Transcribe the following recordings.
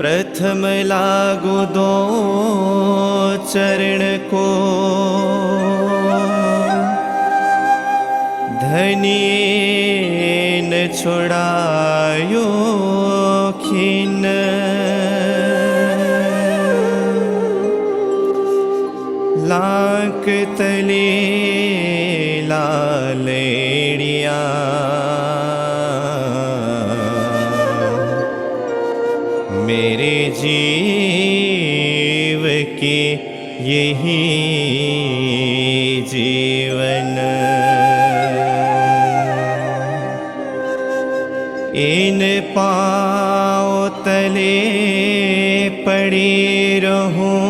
प्रथम लागू दो चरण को, धनी न छोड़ायो खिन। लाख तले लालेड़िया, मेरे जीव के यही जीवन। इन पाँव तले पड़े रहूं,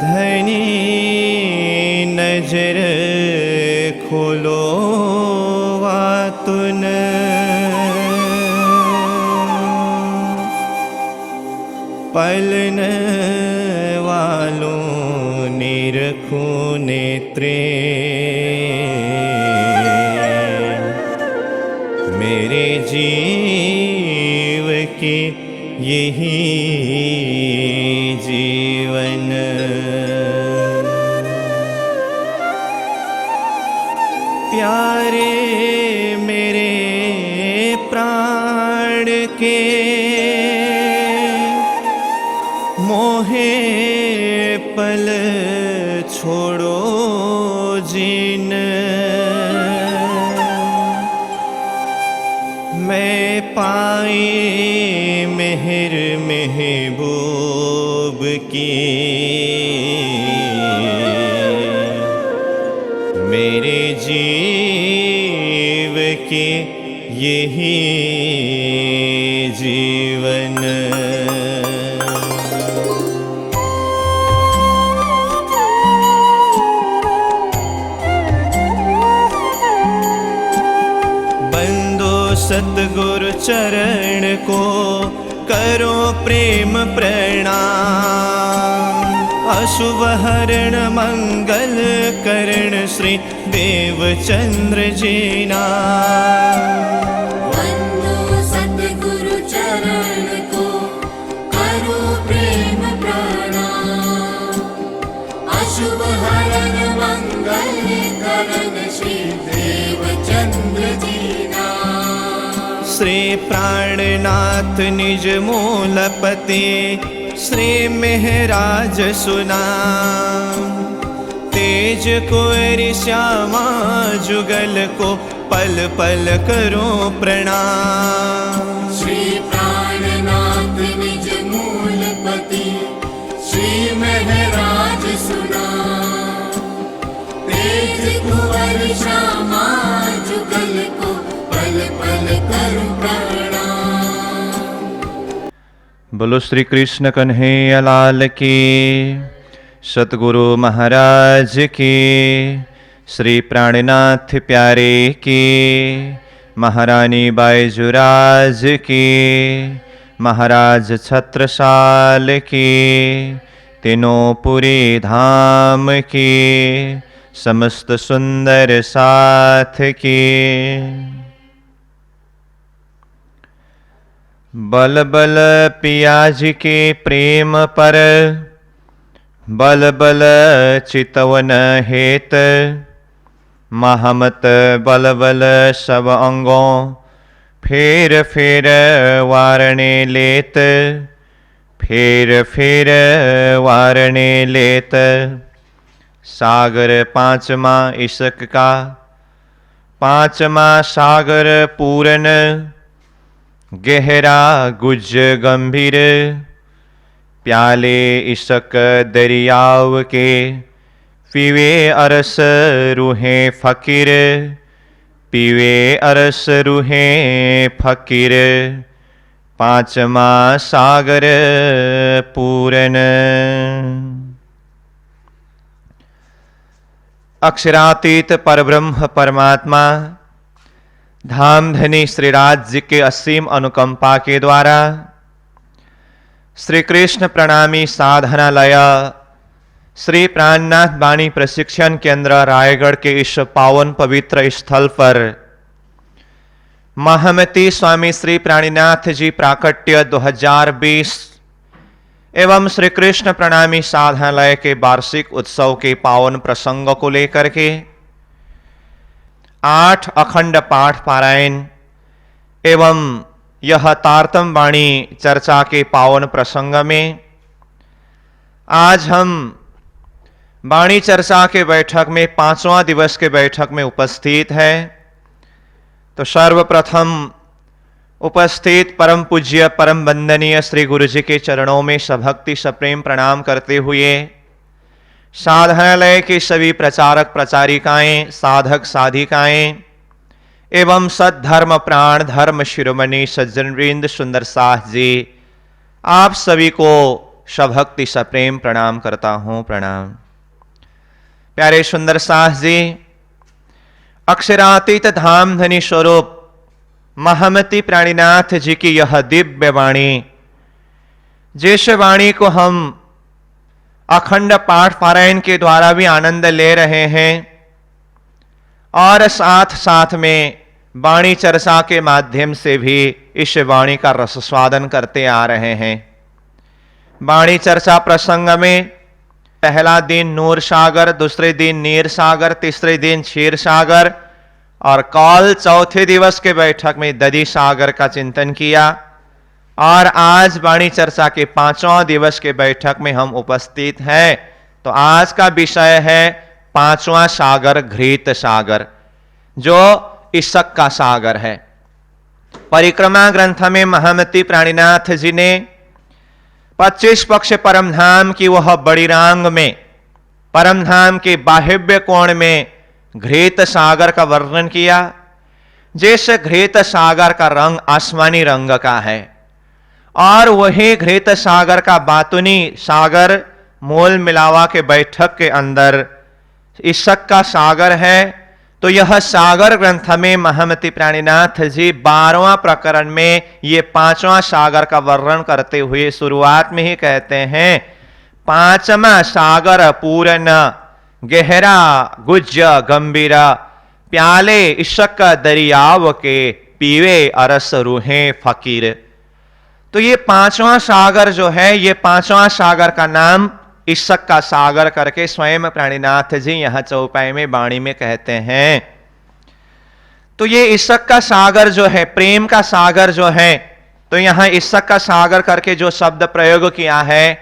धनी नजर खोलो वातुन। पलन वालों निरखूं नेत्रे, मेरे जीव के यही जीवन। प्यारे मेरे प्राण के, मोहे पल छोड़ो जिन। मैं पाए मेहर महबूब की, मेरे जीव के यही जीवन। सतगुरु चरण को करो प्रेम प्रणाम। अशुभ हरण मंगल करण श्री देवचंद्र जी नाम। वंदो सतगुरु चरण को करो प्रेम प्रणाम। अशुभ हरण मंगल करण श्री देवचंद्र जी श्री प्राणनाथ निज मूलपति, श्री मेहराज सुना। तेज कुंवर श्यामा जुगल को पल पल करो प्रणाम। श्री प्राणनाथ निज मूलपति, श्री मेहराज सुना। तेज कुंवर श्यामा जुगल को पल पल करो प्रणाम। बोलो श्री कृष्ण कन्हैया लाल की, सतगुरु महाराज की, श्री प्राणनाथ प्यारे की, महारानी बाईजुराज की, महाराज छत्रसाल की, तीनों पुरी धाम की, समस्त सुंदर साथ की। बल बल पियाज के प्रेम पर, बल बल चितवन हेत। महमत बल बल सब अंगों, फेर फेर वारणे लेत। फेर फेर वारणे लेत। सागर पांचमा इशक का, पांचमा सागर पूरन। गहरा गुज गंभीर, प्याले इशक दरियाव के। पीवे अरस रूहे फकीर, पीवे अरस रूहे फकीर। पांचमा सागर पूरन। अक्षरातीत परब्रह्म परमात्मा धामधनी श्री राज्य के असीम अनुकंपा के द्वारा श्री कृष्ण प्रणामी साधनालय श्री प्राणनाथ वाणी प्रशिक्षण केंद्र रायगढ़ के इस पावन पवित्र स्थल पर महामती स्वामी श्री प्राणीनाथ जी प्राकट्य 2020 एवं श्री कृष्ण प्रणामी साधनालय के वार्षिक उत्सव के पावन प्रसंग को लेकर के 8 अखंड पाठ पारायण एवं यह तारतम वाणी चर्चा के पावन प्रसंग में आज हम वाणी चर्चा के बैठक में 5वां दिवस के बैठक में उपस्थित है। तो सर्वप्रथम उपस्थित परम पूज्य परम वंदनीय श्री गुरु जी के चरणों में सभक्ति सप्रेम प्रणाम करते हुए साधनालय के सभी प्रचारक प्रचारिकाएं, साधक साधिकाएं एवं सद्धर्म प्राण धर्म शिरोमणि सज्जनवृंद सुंदर साह जी, आप सभी को सभक्ति सप्रेम प्रणाम करता हूं। प्रणाम। प्यारे सुंदर साह जी, अक्षरातीत धाम धनी स्वरूप महामती प्राणीनाथ जी की यह दिव्य वाणी, जिस वाणी को हम अखंड पाठ पारायण के द्वारा भी आनंद ले रहे हैं और साथ साथ में वाणी चर्चा के माध्यम से भी इस वाणी का रस स्वादन करते आ रहे हैं। वाणी चर्चा प्रसंग में पहला दिन नूर सागर, दूसरे दिन नीर सागर, तीसरे दिन क्षीर सागर और कल चौथे दिवस के बैठक में दधी सागर का चिंतन किया और आज वाणी चर्चा के 5वां दिवस के बैठक में हम उपस्थित हैं। तो आज का विषय है 5वां सागर घृत सागर, जो इसक का सागर है। परिक्रमा ग्रंथ में महामती प्राणीनाथ जी ने 25 पक्ष परमधाम की वह बड़ी रांग में परमधाम के बाह्य कोण में घृत सागर का वर्णन किया, जिस घृत सागर का रंग आसमानी रंग का है और वही घृत सागर का बातुनी सागर मोल मिलावा के बैठक के अंदर इसक का सागर है। तो यह सागर ग्रंथ में महामती प्राणीनाथ जी 12वां प्रकरण में ये 5वां सागर का वर्णन करते हुए शुरुआत में ही कहते हैं, 5वां सागर पूर्ण गहरा गुज्ज गंभीरा, प्याले इशक दरियाव के पीवे अरस रूहे फकीर। तो ये 5वां सागर जो है, ये 5वां सागर का नाम इसक का सागर करके स्वयं प्राणीनाथ जी यहां चौपाई में वाणी में कहते हैं। तो ये इसक का सागर जो है, प्रेम का सागर जो है, तो यहां इसक का सागर करके जो शब्द प्रयोग किया है,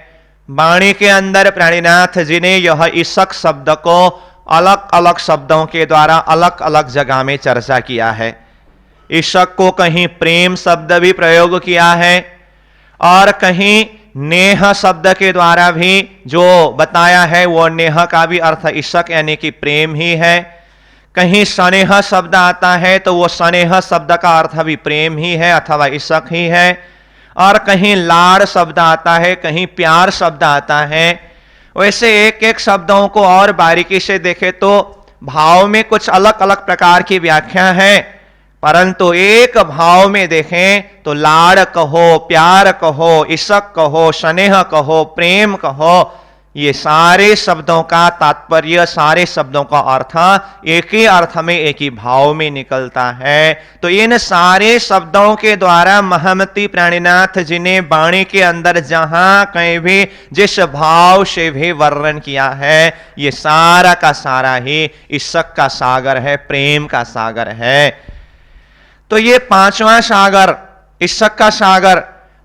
वाणी के अंदर प्राणीनाथ जी ने यह इसक शब्द को अलग अलग शब्दों के द्वारा अलग अलग जगह में चर्चा किया है। इसक को कहीं प्रेम शब्द भी प्रयोग किया है और कहीं नेह शब्द के द्वारा भी जो बताया है वो नेह का भी अर्थ इसक यानी कि प्रेम ही है। कहीं स्नेह शब्द आता है तो वो स्नेह शब्द का अर्थ भी प्रेम ही है अथवा इसक ही है। और कहीं लाड़ शब्द आता है, कहीं प्यार शब्द आता है। वैसे एक एक शब्दों को और बारीकी से देखे तो भाव में कुछ अलग अलग प्रकार की व्याख्या है, परंतु एक भाव में देखें तो लाड़ कहो, प्यार कहो, इसक कहो, स्नेह कहो, प्रेम कहो, ये सारे शब्दों का तात्पर्य, सारे शब्दों का अर्थ एक ही अर्थ में, एक ही भाव में निकलता है। तो इन सारे शब्दों के द्वारा महामती प्राणीनाथ जी ने वाणी के अंदर जहां कहीं भी जिस भाव से भी वर्णन किया है, ये सारा का सारा ही इसक का सागर है, प्रेम का सागर है। तो ये 5वां सागर इसक का सागर,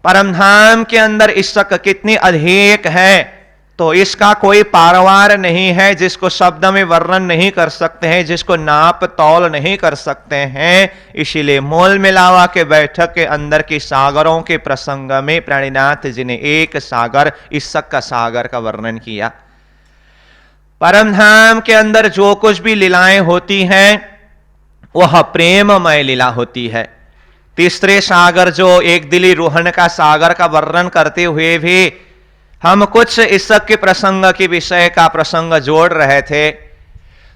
परमधाम के अंदर इसक कितनी अधिक है तो इसका कोई पारवार नहीं है, जिसको शब्द में वर्णन नहीं कर सकते हैं, जिसको नाप तौल नहीं कर सकते हैं। इसीलिए मोल मिलावा के बैठक के अंदर की सागरों के प्रसंग में प्राणीनाथ जी ने एक सागर इसक का सागर का वर्णन किया। परमधाम के अंदर जो कुछ भी लीलाएं होती हैं वह प्रेममय लीला होती है। तीसरे सागर जो एक दिली रोहन का सागर का वर्णन करते हुए भी हम कुछ इसक के प्रसंग के विषय का प्रसंग जोड़ रहे थे।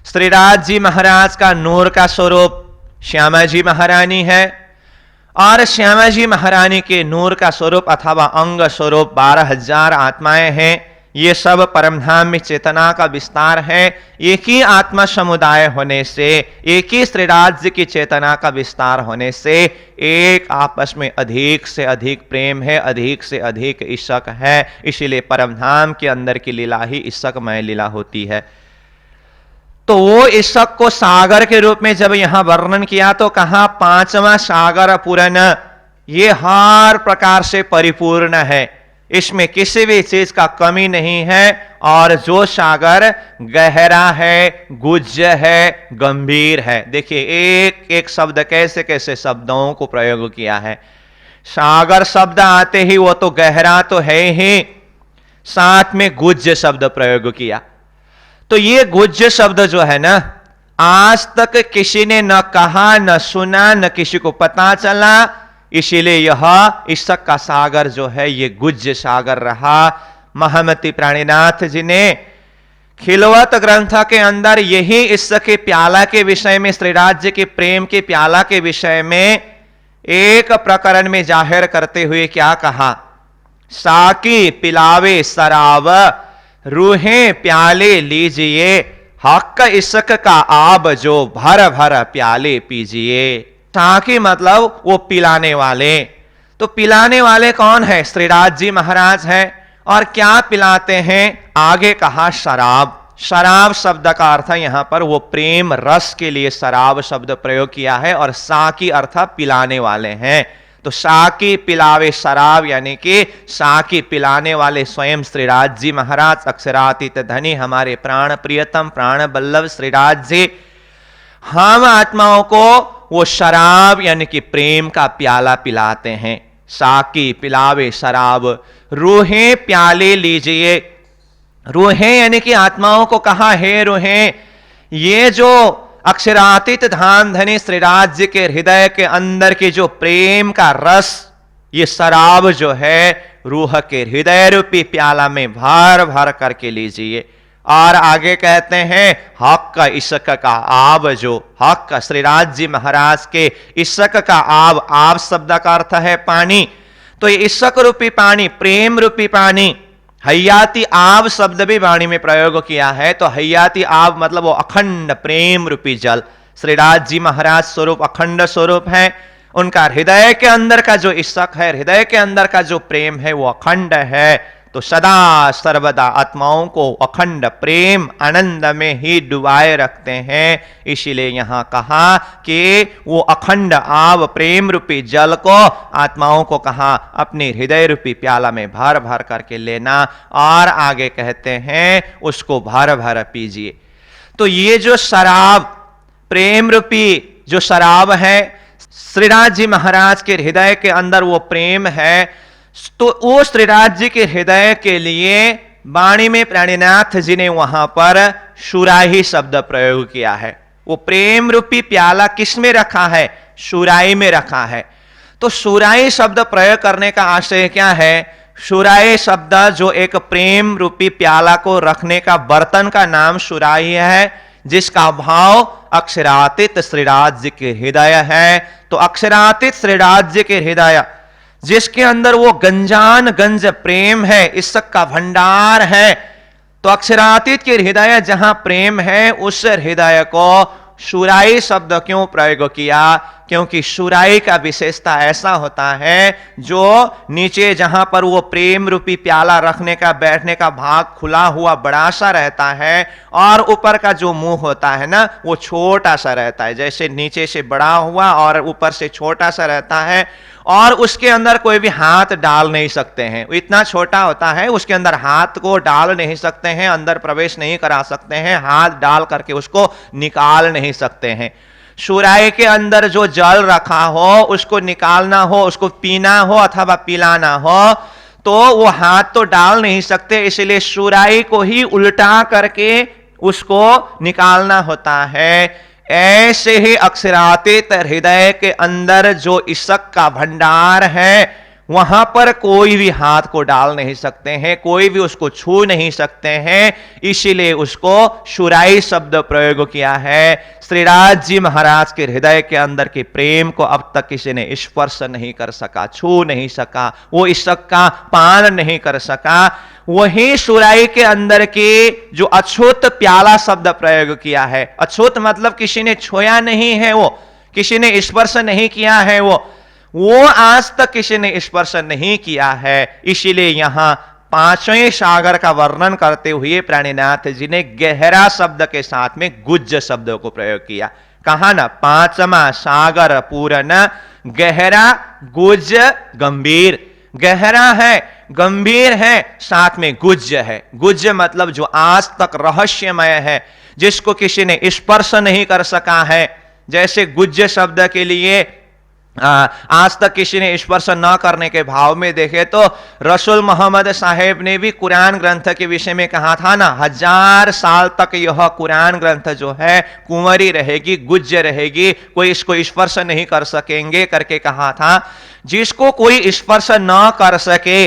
श्रीराज जी महाराज का नूर का स्वरूप श्यामा जी महारानी है और श्यामा जी महारानी के नूर का स्वरूप अथवा अंग स्वरूप 12,000 आत्माएं हैं। ये सब परमधाम में चेतना का विस्तार है। एक ही आत्मा समुदाय होने से, एक ही श्री राज्य की चेतना का विस्तार होने से एक आपस में अधिक से अधिक प्रेम है, अधिक से अधिक इशक है। इसीलिए परमधाम के अंदर की लीला ही इशकमय लीला होती है। तो वो इशक को सागर के रूप में जब यहां वर्णन किया तो कहा पांचवा सागर पूर्ण, ये हर प्रकार से परिपूर्ण है, इसमें किसी भी चीज का कमी नहीं है। और जो सागर गहरा है, गुज्ज है, गंभीर है। देखिए एक एक शब्द कैसे कैसे शब्दों को प्रयोग किया है। सागर शब्द आते ही वो तो गहरा तो है ही, साथ में गुज्ज शब्द प्रयोग किया। तो ये गुज्ज शब्द जो है ना, आज तक किसी ने न कहा, न सुना, न किसी को पता चला। इसीलिए यह इशक का सागर जो है ये गुज्ज सागर रहा। महामती प्राणीनाथ जी ने खिलवत ग्रंथ के अंदर यही इशक के प्याला के विषय में, श्री राज्य के प्रेम के प्याला के विषय में एक प्रकरण में जाहिर करते हुए क्या कहा, साकी पिलावे शराब, रूहे प्याले लीजिए, हक इशक का आब जो भर भर प्याले पीजिए। साकी मतलब वो पिलाने वाले। तो पिलाने वाले कौन है? श्रीराज जी महाराज हैं। और क्या पिलाते हैं? आगे कहा शराब। शराब शब्द का अर्थ यहां पर वो प्रेम रस के लिए शराब शब्द प्रयोग किया है, और साकी अर्थ पिलाने वाले हैं। तो साकी पिलावे शराब, यानी कि साकी पिलाने वाले स्वयं श्रीराज जी महाराज, अक्षरातीत धनी, हमारे प्राण प्रियतम प्राण बल्लभ श्रीराज जी। हम आत्माओं को वो शराब यानी कि प्रेम का प्याला पिलाते हैं। साकी पिलावे शराब, रूहे प्याले लीजिए। रूहे यानी कि आत्माओं को कहा, हे रूहे, ये जो अक्षरातीत धाम धनी श्रीराज जी के हृदय के अंदर की जो प्रेम का रस, ये शराब जो है रूह के हृदय रूपी प्याला में भर भर करके लीजिए। और आगे कहते हैं हक का इशक का आब, जो हक का श्रीराज जी महाराज के इशक का आब, आब शब्द का अर्थ है पानी। तो ये इशक रूपी पानी, प्रेम रूपी पानी, हयाती आब शब्द भी वाणी में प्रयोग किया है। तो हयाती आब मतलब वो अखंड प्रेम रूपी जल। श्रीराज जी महाराज स्वरूप अखंड स्वरूप है। उनका हृदय के अंदर का जो इशक है, हृदय के अंदर का जो प्रेम है वो अखंड है। तो सदा सर्वदा आत्माओं को अखंड प्रेम आनंद में ही डुबाए रखते हैं। इसीलिए यहां कहा कि वो अखंड आव प्रेम रूपी जल को आत्माओं को कहा अपने हृदय रूपी प्याला में भर भर करके लेना, और आगे कहते हैं उसको भर भर पीजिए। तो ये जो शराब, प्रेम रूपी जो शराब है, श्रीराज जी महाराज के हृदय के अंदर वो प्रेम है। तो वो श्रीराज जी के हृदय के लिए वाणी में प्राणीनाथ जी ने वहां पर सुराही शब्द प्रयोग किया है। वो प्रेम रूपी प्याला किस में रखा है? सुराही में रखा है। तो सुराही शब्द प्रयोग करने का आशय क्या है? सुराही शब्द जो एक प्रेम रूपी प्याला को रखने का बर्तन का नाम सुराही है, जिसका भाव अक्षरातीत श्रीराज जी के हृदय है। तो अक्षरातीत श्रीराज जी के हृदय जिसके अंदर वो गंजान गंज प्रेम है, इशक का भंडार है। तो अक्षरातीत के हृदय जहां प्रेम है, उस हृदय को सुराई शब्द क्यों प्रयोग किया? क्योंकि सुराई का विशेषता ऐसा होता है जो नीचे जहां पर वो प्रेम रूपी प्याला रखने का, बैठने का भाग खुला हुआ बड़ा सा रहता है, और ऊपर का जो मुंह होता है ना, वो छोटा सा रहता है। जैसे नीचे से बड़ा हुआ और ऊपर से छोटा सा रहता है, और उसके अंदर कोई भी हाथ डाल नहीं सकते हैं। इतना छोटा होता है, उसके अंदर हाथ को डाल नहीं सकते हैं, अंदर प्रवेश नहीं करा सकते हैं, हाथ डाल करके उसको निकाल नहीं सकते हैं। सुराही के अंदर जो जल रखा हो, उसको निकालना हो, उसको पीना हो अथवा पिलाना हो, तो वो हाथ तो डाल नहीं सकते। इसलिए सुराही को ही उल्टा करके उसको निकालना होता है। ऐसे ही अक्षरातीत हृदय के अंदर जो इशक का भंडार है, वहां पर कोई भी हाथ को डाल नहीं सकते हैं, कोई भी उसको छू नहीं सकते हैं। इसीलिए उसको सुराई शब्द प्रयोग किया है। श्रीराज जी महाराज के हृदय के अंदर के प्रेम को अब तक किसी ने स्पर्श नहीं कर सका, छू नहीं सका, वो इशक का पान नहीं कर सका। वही सुराई के अंदर के जो अछूत प्याला शब्द प्रयोग किया है। अछूत मतलब किसी ने छुआ नहीं है, वो किसी ने स्पर्श नहीं किया है, वो आज तक किसी ने स्पर्श नहीं किया है। इसीलिए यहां पांचवें सागर का वर्णन करते हुए प्राणीनाथ जी ने गहरा शब्द के साथ में गुज्ज शब्द को प्रयोग किया। कहा ना, पांचवा सागर पूर्ण, गहरा, गुज्ज, गंभीर। गहरा है, गंभीर है, साथ में गुज्ज है। गुज्ज मतलब जो आज तक रहस्यमय है, जिसको किसी ने स्पर्श नहीं कर सका है। जैसे गुज्ज शब्द के लिए आज तक किसी ने स्पर्श न करने के भाव में देखे तो रसूल मोहम्मद साहेब ने भी कुरान ग्रंथ के विषय में कहा था ना, 1000 साल तक यह कुरान ग्रंथ जो है कुंवरी रहेगी, गुज्ज रहेगी, कोई इसको स्पर्श नहीं कर सकेंगे करके कहा था। जिसको कोई स्पर्श न कर सके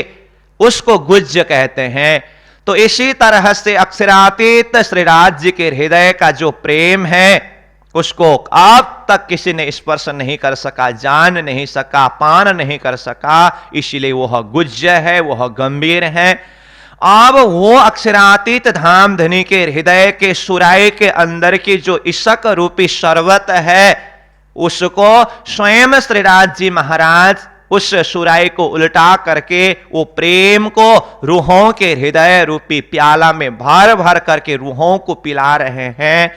उसको गुज्ज कहते हैं। तो इसी तरह से अक्षरातीत श्रीराज जी के हृदय का जो प्रेम है उसको अब तक किसी ने स्पर्श नहीं कर सका, जान नहीं सका, पान नहीं कर सका, इसीलिए वह गुज्ज है, वह गंभीर है। अब वो अक्षरातीत धाम धनी के हृदय के सुराई के अंदर की जो इशक रूपी शरबत है उसको स्वयं श्रीराज जी महाराज उस सुराई को उल्टा करके वो प्रेम को रूहों के हृदय रूपी प्याला में भर भर करके रूहों को पिला रहे हैं।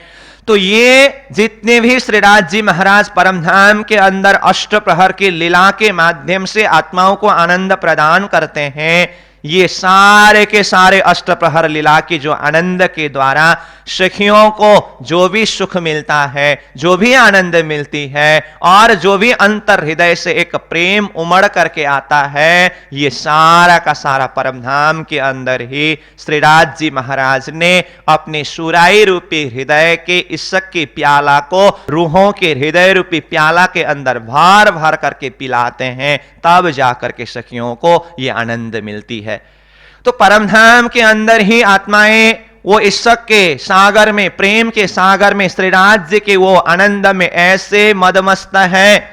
तो ये जितने भी श्रीराज जी महाराज परमधाम के अंदर अष्ट प्रहर की लीला के माध्यम से आत्माओं को आनंद प्रदान करते हैं, ये सारे के सारे अष्ट प्रहर लीला की जो आनंद के द्वारा सखियों को जो भी सुख मिलता है, जो भी आनंद मिलती है और जो भी अंतर हृदय से एक प्रेम उमड़ करके आता है, ये सारा का सारा परमधाम के अंदर ही श्रीराज जी महाराज ने अपने सुराई रूपी हृदय के इसक की प्याला को रूहों के हृदय रूपी प्याला के अंदर भर भर करके पिलाते हैं, तब जाकर के सखियों को ये आनंद मिलती है। तो परमधाम के अंदर ही आत्माएं वो इसक के सागर में, प्रेम के सागर में, श्रीराज जी के वो आनंद में ऐसे मदमस्त है,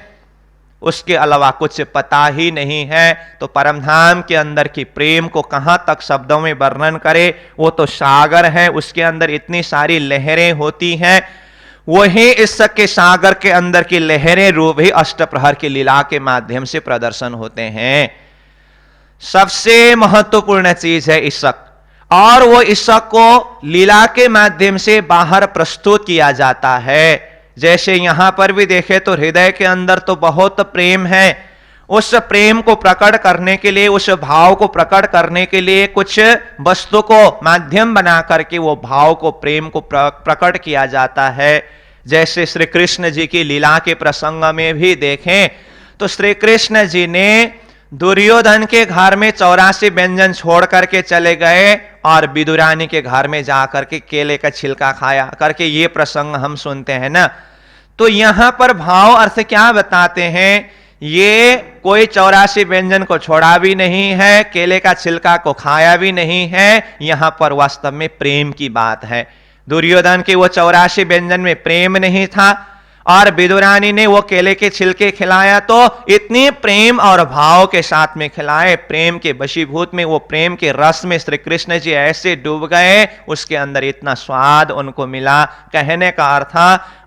उसके अलावा कुछ पता ही नहीं है। तो परमधाम के अंदर की प्रेम को कहां तक शब्दों में वर्णन करे, वो तो सागर है, उसके अंदर इतनी सारी लहरें होती हैं। वही इसक के सागर के अंदर की लहरें रूप ही अष्टप्रहर की लीला के माध्यम से प्रदर्शन होते हैं। सबसे महत्वपूर्ण चीज है इसक, और वो इसक को लीला के माध्यम से बाहर प्रस्तुत किया जाता है। जैसे यहां पर भी देखे तो हृदय के अंदर तो बहुत प्रेम है, उस प्रेम को प्रकट करने के लिए, उस भाव को प्रकट करने के लिए कुछ वस्तु को माध्यम बना करके वो भाव को, प्रेम को प्रकट किया जाता है। जैसे श्री कृष्ण जी की लीला के प्रसंग में भी देखें तो श्री कृष्ण जी ने दुर्योधन के घर में 84 व्यंजन छोड़ करके चले गए और विदुरानी के घर में जाकर के केले का छिलका खाया करके ये प्रसंग हम सुनते हैं ना। तो यहां पर भाव अर्थ क्या बताते हैं, ये कोई 84 व्यंजन को छोड़ा भी नहीं है, केले का छिलका को खाया भी नहीं है, यहां पर वास्तव में प्रेम की बात है। दुर्योधन के वो 84 व्यंजन में प्रेम नहीं था और विदुरानी ने वो केले के छिलके खिलाया तो इतनी प्रेम और भाव के साथ में खिलाए, प्रेम के वशीभूत में, वो प्रेम के रस में श्री कृष्ण जी ऐसे डूब गए, उसके अंदर इतना स्वाद उनको मिला। कहने का अर्थ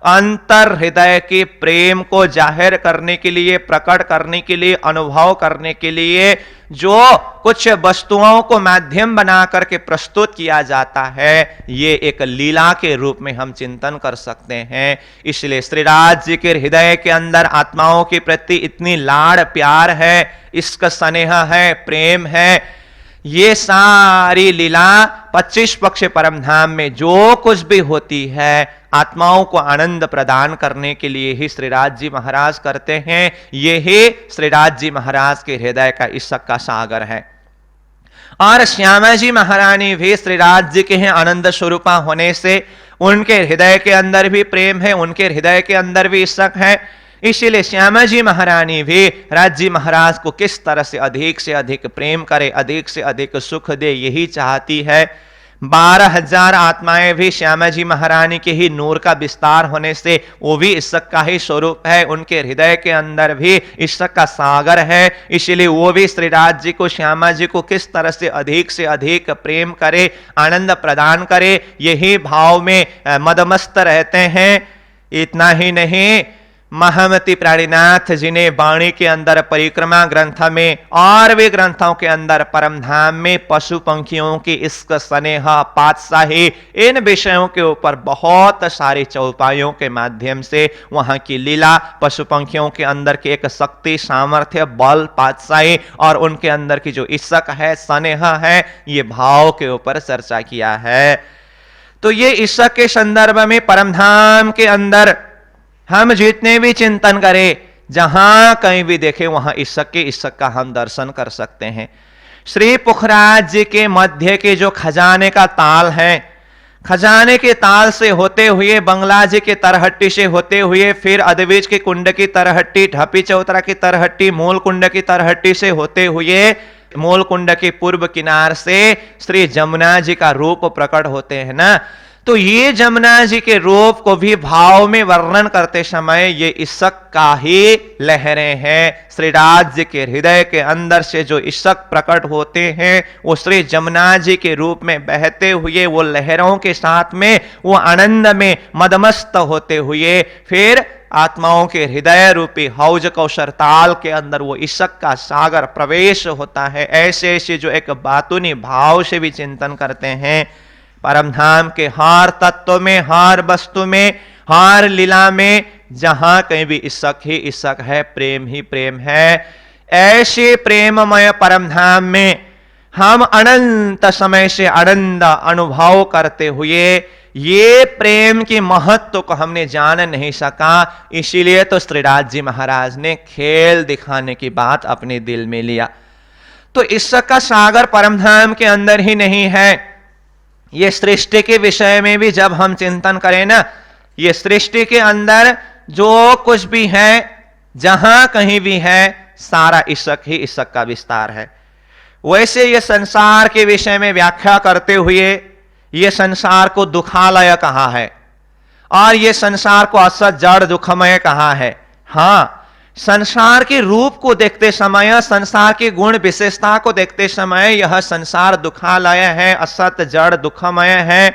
अंतर हृदय के प्रेम को जाहिर करने के लिए, प्रकट करने के लिए, अनुभव करने के लिए जो कुछ वस्तुओं को माध्यम बना करके प्रस्तुत किया जाता है, ये एक लीला के रूप में हम चिंतन कर सकते हैं। इसलिए श्रीराज जी के हृदय के अंदर आत्माओं के प्रति इतनी लाड़ प्यार है, इसका स्नेह है, प्रेम है। ये सारी लीला 25 पक्ष परमधाम में जो कुछ भी होती है आत्माओं को आनंद प्रदान करने के लिए ही श्रीराज जी महाराज करते हैं। यही श्रीराज जी महाराज के हृदय का इसक का सागर है। और श्यामा जी महारानी भी श्रीराज जी के हैं आनंद स्वरूपा होने से उनके हृदय के अंदर भी प्रेम है, उनके हृदय के अंदर भी इसक है। इसीलिए श्यामा जी महारानी भी राज जी महाराज को किस तरह से अधिक प्रेम करे, अधिक से अधिक सुख दे, यही चाहती है। 12,000 आत्माएं भी श्यामा जी महारानी के ही नूर का विस्तार होने से वो भी ईश्वर का ही स्वरूप है। उनके हृदय के अंदर भी ईश्वर का सागर है, इसलिए वो भी श्रीराज जी को, श्यामा जी को किस तरह से अधिक प्रेम करे, आनंद प्रदान करे, यही भाव में मदमस्त रहते हैं। इतना ही नहीं, महामती प्राणीनाथ जी ने वाणी के अंदर, परिक्रमा ग्रंथ में और भी ग्रंथों के अंदर परमधाम में पशु पंखियों की इश्क, स्नेह, पातशाही, इन विषयों के ऊपर बहुत सारी चौपाइयों के माध्यम से वहां की लीला, पशु पंखियों के अंदर की एक शक्ति, सामर्थ्य, बल, पातशाही और उनके अंदर की जो इश्क है, स्नेह है, ये भाव के ऊपर चर्चा किया है। तो ये इश्क के संदर्भ में परमधाम के अंदर हम जितने भी चिंतन करें, जहां कहीं भी देखें, वहां ईश्वर का हम दर्शन कर सकते हैं। श्री पुखराज जी के मध्य के जो खजाने का ताल है, खजाने के ताल से होते हुए, बंगला जी के तरहट्टी से होते हुए, फिर अद्विज के कुंड की तरहट्टी, ढपी चौतरा की तरहट्टी, मूल कुंड की तरहट्टी से होते हुए मूल कुंड के पूर्व किनार से श्री जमुना जी का रूप प्रकट होते हैं ना। तो ये जमुना जी के रूप को भी भाव में वर्णन करते समय ये ईश्वर का ही लहरें हैं। श्रीराज जी के हृदय के अंदर से जो ईश्वर प्रकट होते हैं, वो श्री जमुना जी के रूप में बहते हुए, वो लहरों के साथ में, वो आनंद में मदमस्त होते हुए, फिर आत्माओं के हृदय रूपी हौज कौशर ताल के अंदर वो ईश्वर का सागर प्रवेश होता है। ऐसे ऐसे जो एक बातूनी भाव से भी चिंतन करते हैं, परमधाम के हर तत्व में, हर वस्तु में, हर लीला में, जहां कहीं भी ईश्वर ही ईश्वर है, प्रेम ही प्रेम है। ऐसे प्रेममय परमधाम में हम अनंत समय से आनंद अनुभव करते हुए ये प्रेम के महत्व को हमने जान नहीं सका। इसीलिए तो श्रीराज जी महाराज ने खेल दिखाने की बात अपने दिल में लिया। तो ईश्वर का सागर परमधाम के अंदर ही नहीं है, ये सृष्टि के विषय में भी जब हम चिंतन करें ना, ये सृष्टि के अंदर जो कुछ भी है, जहां कहीं भी है, सारा ईश्वर ही ईश्वर का विस्तार है। वैसे ये संसार के विषय में व्याख्या करते हुए ये संसार को दुखालय कहा है और ये संसार को असत जड़ दुखमय कहा है। हां, संसार के रूप को देखते समय, संसार के गुण विशेषता को देखते समय यह संसार दुखालय है, असत जड़ दुखमय है।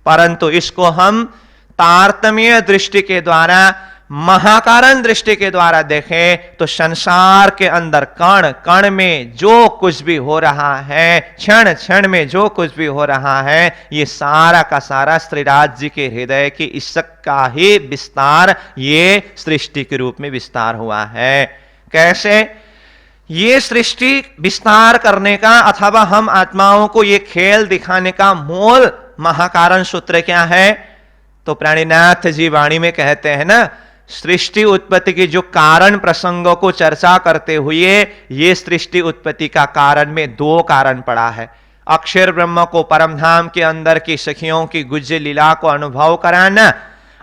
परंतु इसको हम तारतम्य दृष्टि के द्वारा, महाकारण दृष्टि के द्वारा देखें तो संसार के अंदर कण कण में जो कुछ भी हो रहा है, क्षण क्षण में जो कुछ भी हो रहा है, ये सारा का सारा श्रीराज जी के हृदय की ईश्वर का ही विस्तार, ये सृष्टि के रूप में विस्तार हुआ है। कैसे? ये सृष्टि विस्तार करने का, अथवा हम आत्माओं को ये खेल दिखाने का मूल महाकारण सूत्र क्या है? तो प्राणीनाथ जी वाणी में कहते हैं ना, सृष्टि उत्पत्ति की जो कारण प्रसंगों को चर्चा करते हुए ये सृष्टि उत्पत्ति का कारण में दो कारण पड़ा है। अक्षर ब्रह्म को परमधाम के अंदर की सखियों की गुज्ज लीला को अनुभव कराना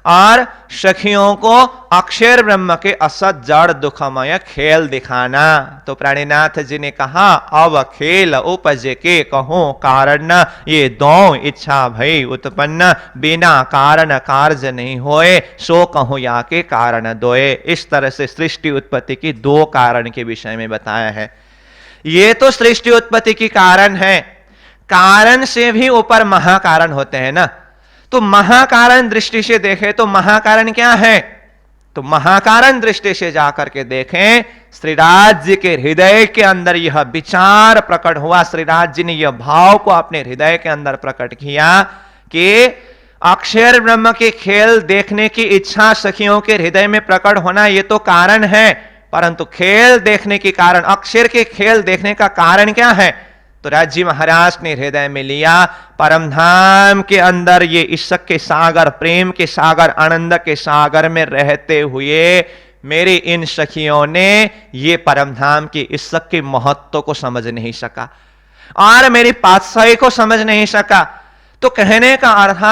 और सखियों को अक्षर ब्रह्म के असत जड़ दुखमय खेल दिखाना। तो प्राणीनाथ जी ने कहा, अब खेल उपज के कहो कारण, ये दो इच्छा भई उत्पन्न, बिना कारण कार्य नहीं होए, सो कहो या के कारण दोए। इस तरह से सृष्टि उत्पत्ति की दो कारण के विषय में बताया है। ये तो सृष्टि उत्पत्ति की कारण है, कारण से भी ऊपर महाकारण होते हैं ना। तो महाकारण दृष्टि से देखें तो महाकारण क्या है? तो महाकारण दृष्टि से जाकर के देखें, श्रीराज जी के हृदय के अंदर यह विचार प्रकट हुआ, श्रीराज जी ने यह भाव को अपने हृदय के अंदर प्रकट किया कि अक्षर ब्रह्म के खेल देखने की इच्छा सखियों के हृदय में प्रकट होना ये तो कारण है, परंतु खेल देखने के कारण, अक्षर के खेल देखने का कारण क्या है? तो राज जी महाराज ने हृदय में लिया, परमधाम के अंदर ये ईश्वर के सागर, प्रेम के सागर, आनंद के सागर में रहते हुए मेरी इन सखियों ने ये परमधाम के ईश्वर के महत्व को समझ नहीं सका और मेरी पातशाही को समझ नहीं सका। तो कहने का अर्थ,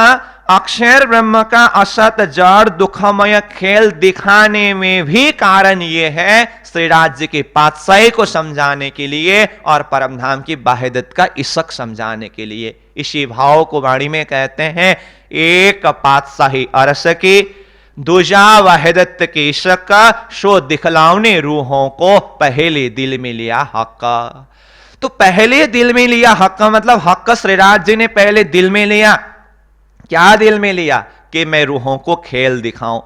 अक्षर ब्रह्म का असत जड़ दुखमय खेल दिखाने में भी कारण ये है श्रीराज जी की पातशाही को समझाने के लिए और परमधाम की वाहिदत का ईश्वर समझाने के लिए। इसी भाव को वाणी में कहते हैं, एक पातशाही अरस की दूजा वहदत की शक, शो दिखलावने रूहों को पहले दिल में लिया हक। तो पहले दिल में लिया हक का मतलब हक श्रीराज जी ने पहले दिल में लिया। क्या दिल में लिया? कि मैं रूहों को खेल दिखाऊं।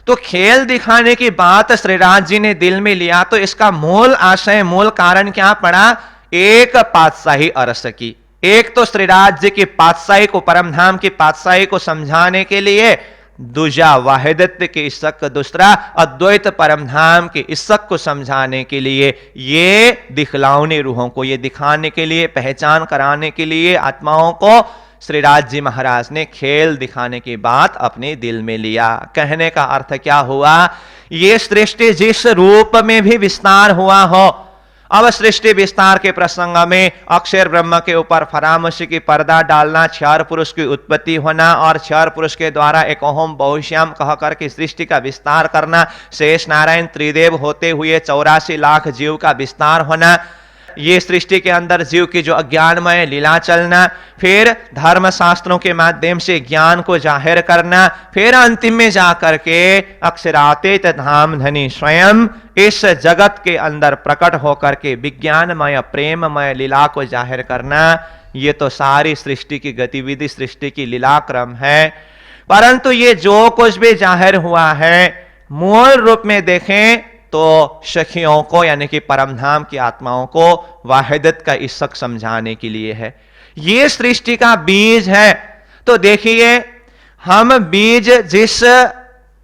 तो खेल दिखाने की बात श्रीराज जी ने दिल में लिया, तो इसका मूल आशय, मूल कारण क्या पड़ा? एक पातशाही अरस की। एक तो श्रीराज जी की पातशाही को, परम धाम की पातशाही को समझाने के लिए, दूजा वाहिदत के इशक, दूसरा अद्वैत परम धाम के इशक को समझाने के लिए, ये दिखलाउने रूहों को, ये दिखाने के लिए, पहचान कराने के लिए आत्माओं को श्रीराज जी महाराज ने खेल दिखाने की बात अपने दिल में लिया। कहने का अर्थ क्या हुआ? ये सृष्टि जिस रूप में भी विस्तार हुआ हो, अब सृष्टि विस्तार के प्रसंग में अक्षर ब्रह्म के ऊपर फरामशी की पर्दा डालना, क्षर पुरुष की उत्पत्ति होना और क्षर पुरुष के द्वारा एक ओम बहुश्याम कह करके सृष्टि का विस्तार करना, शेष नारायण त्रिदेव होते हुए 84 लाख जीव का विस्तार होना, ये सृष्टि के अंदर जीव की जो अज्ञानमय लीला चलना, फिर धर्म शास्त्रों के माध्यम से ज्ञान को जाहिर करना, फिर अंतिम में जाकर के अक्षरातीत धाम धनी स्वयं इस जगत के अंदर प्रकट होकर के विज्ञानमय प्रेममय लीला को जाहिर करना, ये तो सारी सृष्टि की गतिविधि, सृष्टि की लीला क्रम है। परंतु ये जो कुछ भी जाहिर हुआ है, मूल रूप में देखें तो सखियों को, यानी कि परमधाम की आत्माओं को वाहिदत का इशक समझाने के लिए है। ये सृष्टि का बीज है। तो देखिए, हम बीज जिस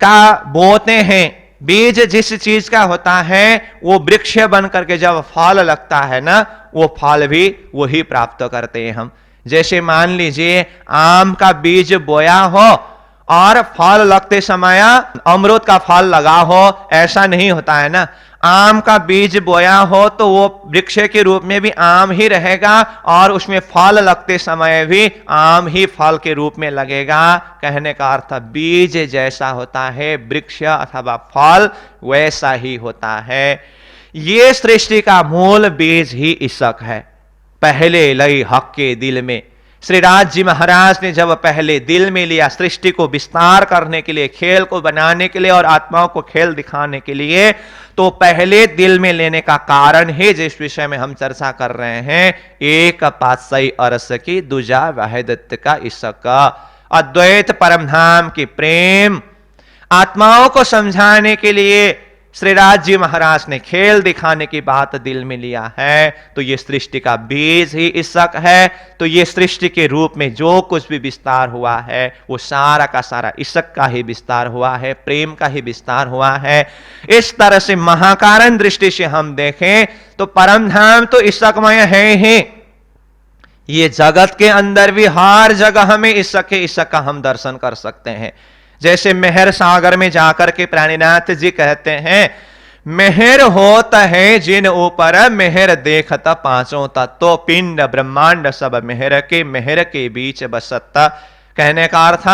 का बोते हैं, बीज जिस चीज का होता है, वो वृक्ष बन करके जब फल लगता है ना, वो फल भी वही प्राप्त करते हैं हम। जैसे मान लीजिए आम का बीज बोया हो और फल लगते समय अमरूद का फल लगा हो, ऐसा नहीं होता है ना। आम का बीज बोया हो तो वो वृक्ष के रूप में भी आम ही रहेगा और उसमें फल लगते समय भी आम ही फल के रूप में लगेगा। कहने का अर्थ बीज जैसा होता है, वृक्ष अथवा फल वैसा ही होता है। ये सृष्टि का मूल बीज ही इशक है। पहले लई हक के दिल में, श्रीराज जी महाराज ने जब पहले दिल में लिया सृष्टि को विस्तार करने के लिए, खेल को बनाने के लिए और आत्माओं को खेल दिखाने के लिए, तो पहले दिल में लेने का कारण है जिस विषय में हम चर्चा कर रहे हैं, एक पातशाही अरस की, दूजा वाहिदत का इशक, अद्वैत परमधाम की प्रेम आत्माओं को समझाने के लिए श्रीराज जी महाराज ने खेल दिखाने की बात दिल में लिया है। तो ये सृष्टि का बीज ही इशक है। तो ये सृष्टि के रूप में जो कुछ भी विस्तार हुआ है, वो सारा का सारा इशक का ही विस्तार हुआ है, प्रेम का ही विस्तार हुआ है। इस तरह से महाकारण दृष्टि से हम देखें तो परमधाम तो इशकमय है ही। ये जगत के अंदर भी हर जगह हमें इशक का हम दर्शन कर सकते हैं। जैसे मेहर सागर में जाकर के प्राणीनाथ जी कहते हैं, मेहर होता है जिन ऊपर मेहर देखता पांचों तत्व, पिंड ब्रह्मांड सब मेहर के बीच बसता। कहने का अर्थ,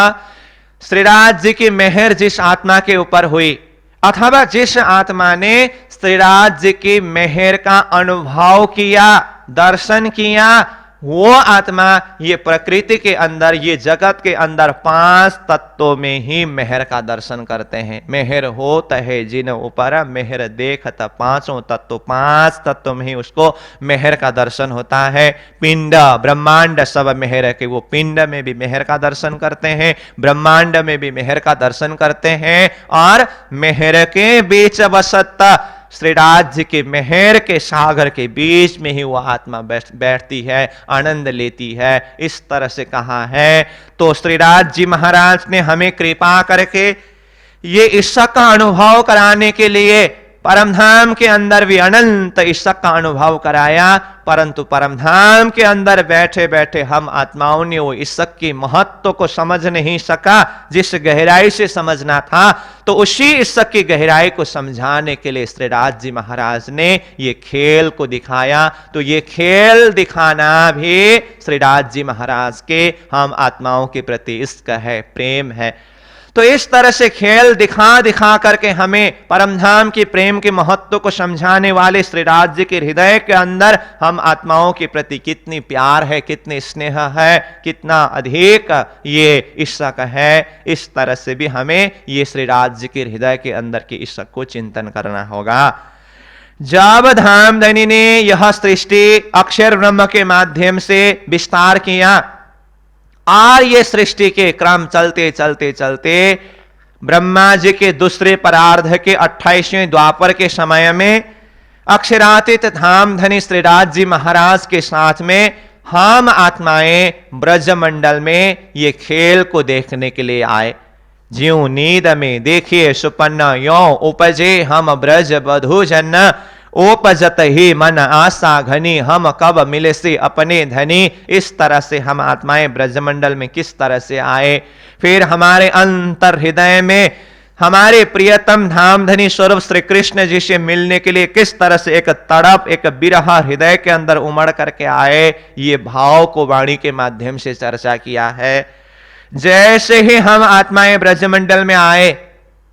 श्रीराज जी की मेहर जिस आत्मा के ऊपर हुई, अथवा जिस आत्मा ने श्रीराज जी की मेहर का अनुभव किया, दर्शन किया, वो आत्मा ये प्रकृति के अंदर, ये जगत के अंदर 5 तत्वों में ही मेहर का दर्शन करते हैं। मेहर होता है जिन ऊपर मेहर देखता पांचों तत्व, 5 तत्व में ही उसको मेहर का दर्शन होता है। पिंड ब्रह्मांड सब मेहर के, वो पिंड में भी मेहर का दर्शन करते हैं, ब्रह्मांड में भी मेहर का दर्शन करते हैं, और मेहर के बीच बसता, श्रीराज जी के मेहर के सागर के बीच में ही वह आत्मा बैठती है, आनंद लेती है। इस तरह से कहा है। तो श्रीराज जी महाराज ने हमें कृपा करके ये इशक का अनुभव कराने के लिए परमधाम के अंदर भी अनंत इशक का अनुभव कराया, परंतु परमधाम के अंदर बैठे बैठे हम आत्माओं ने वो इशक की महत्व को समझ नहीं सका। जिस गहराई से समझना था, तो उसी इशक की गहराई को समझाने के लिए श्रीराज जी महाराज ने ये खेल को दिखाया। तो ये खेल दिखाना भी श्रीराज जी महाराज के हम आत्माओं के प्रति इश्क है, प्रेम है। तो इस तरह से खेल दिखा दिखा करके हमें परमधाम की प्रेम के महत्व को समझाने वाले श्री राज जी के हृदय के अंदर हम आत्माओं के प्रति कितनी प्यार है, कितनी स्नेह है, कितना अधिक ये इश्क है, इस तरह से भी हमें ये श्री राज जी के हृदय के अंदर के इश्क को चिंतन करना होगा। जब धामधनी ने यह सृष्टि अक्षर ब्रह्म के माध्यम से विस्तार किया और ये सृष्टि के क्रम चलते चलते चलते ब्रह्मा जी के दूसरे परार्ध के 28वें द्वापर के समय में अक्षरातीत धामधनी श्री राज जी महाराज के साथ में हम आत्माएं ब्रजमंडल में ये खेल को देखने के लिए आए। ज्यों नींद में देखिए सुपन्न यों उपजे हम ब्रज बधू जन, उपजत ही मन आशा घनी हम कब मिले से अपने धनी। इस तरह से हम आत्माएं ब्रजमंडल में किस तरह से आए, फिर हमारे अंतर हृदय में हमारे प्रियतम धामधनी स्वरूप श्री कृष्ण जी से मिलने के लिए किस तरह से एक तड़प, एक बिरह हृदय के अंदर उमड़ करके आए, ये भाव को वाणी के माध्यम से चर्चा किया है। जैसे ही हम आत्माएं ब्रजमंडल में आए,